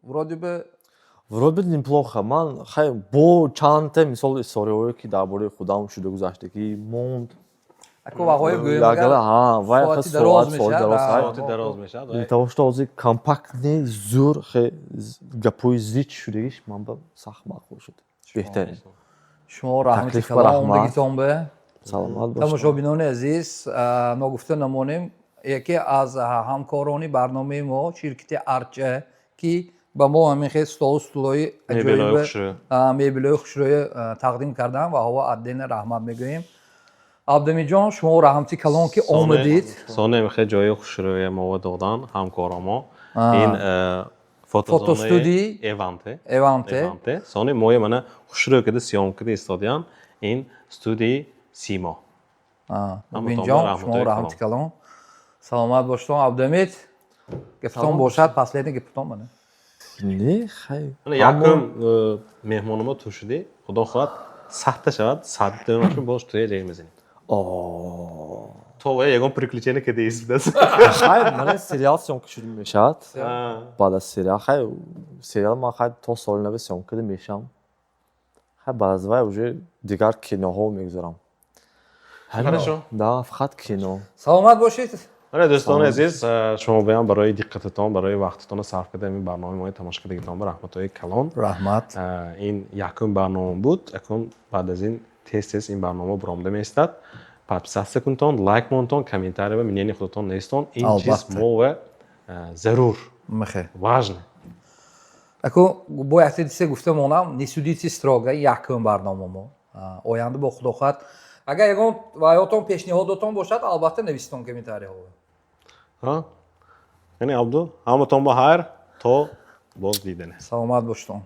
вроде бы неплохо. Ман хай бо чанда мисол историҳое ки дар бораи худам шуда гузаштагӣ монд. Аку ваҳои гӯям соати дароз мешад. Тавошта ҳозир компактни зур гапои зич шудагиш ман ба сахт мақбул шуд. Беҳтарин. шумо раҳмати калом омадагитон ба. Саломат бошед. Тамошобинони азиз, ногуфта намонем, яке аз ҳамкорони барномаи мо ширкати Арча ки ба мо ҳамин хел столои мебелои хушрӯя тақдим кардан ва ҳаво аддена раҳмат мегӯем. Абдамиҷон, шумо раҳмати калон ки омадид. Соне хел ҷои хушрӯя мо додан ҳамкоромо. Ин фотостудии Эванте. Соне моя мана хушрӯя када сиёмкада истодиян. Ин студии Симо. Абдамиҷон, шумо раҳмати калон. Саломат бошед Абдамид. گفتم باشد последний گفتم منه не хай якум меҳмонима ту шудӣ худо хоҳад 100 шавад 100 донашон бош ту ҷай мезанем о то ва ягон приключение ки деис будаст хай ман сериал сёнка шуда мешавад баъд аз сериал хай сериал ман хай то соли нави сёнка карда мешавам хай баъд аз вай уже дигар киноҳо мегузарам Хорошо. да фақат кино саломат бошед дӯстони азиз шумо биям барои диққататон барои вақтатон сарф карда ин барномаи мои тамошо кардагитон ба раҳматҳои калон раҳмат ин якум барнома буд акун баъд аз ин тез ин барнома буромда меистад подписатсия кунтон лайк монтон комментария ва мнение худатон нестон ин чиз мо зарур мехе важно ако бояд дисе гуфта монам не судите строго якум барномамо оянда бо худо хоҳад агар ягон ваётон пешниҳодотон бошад албатта нависитон комментариҳо яъне абду ҳаматон ба хайр то боз дидане саломат боштон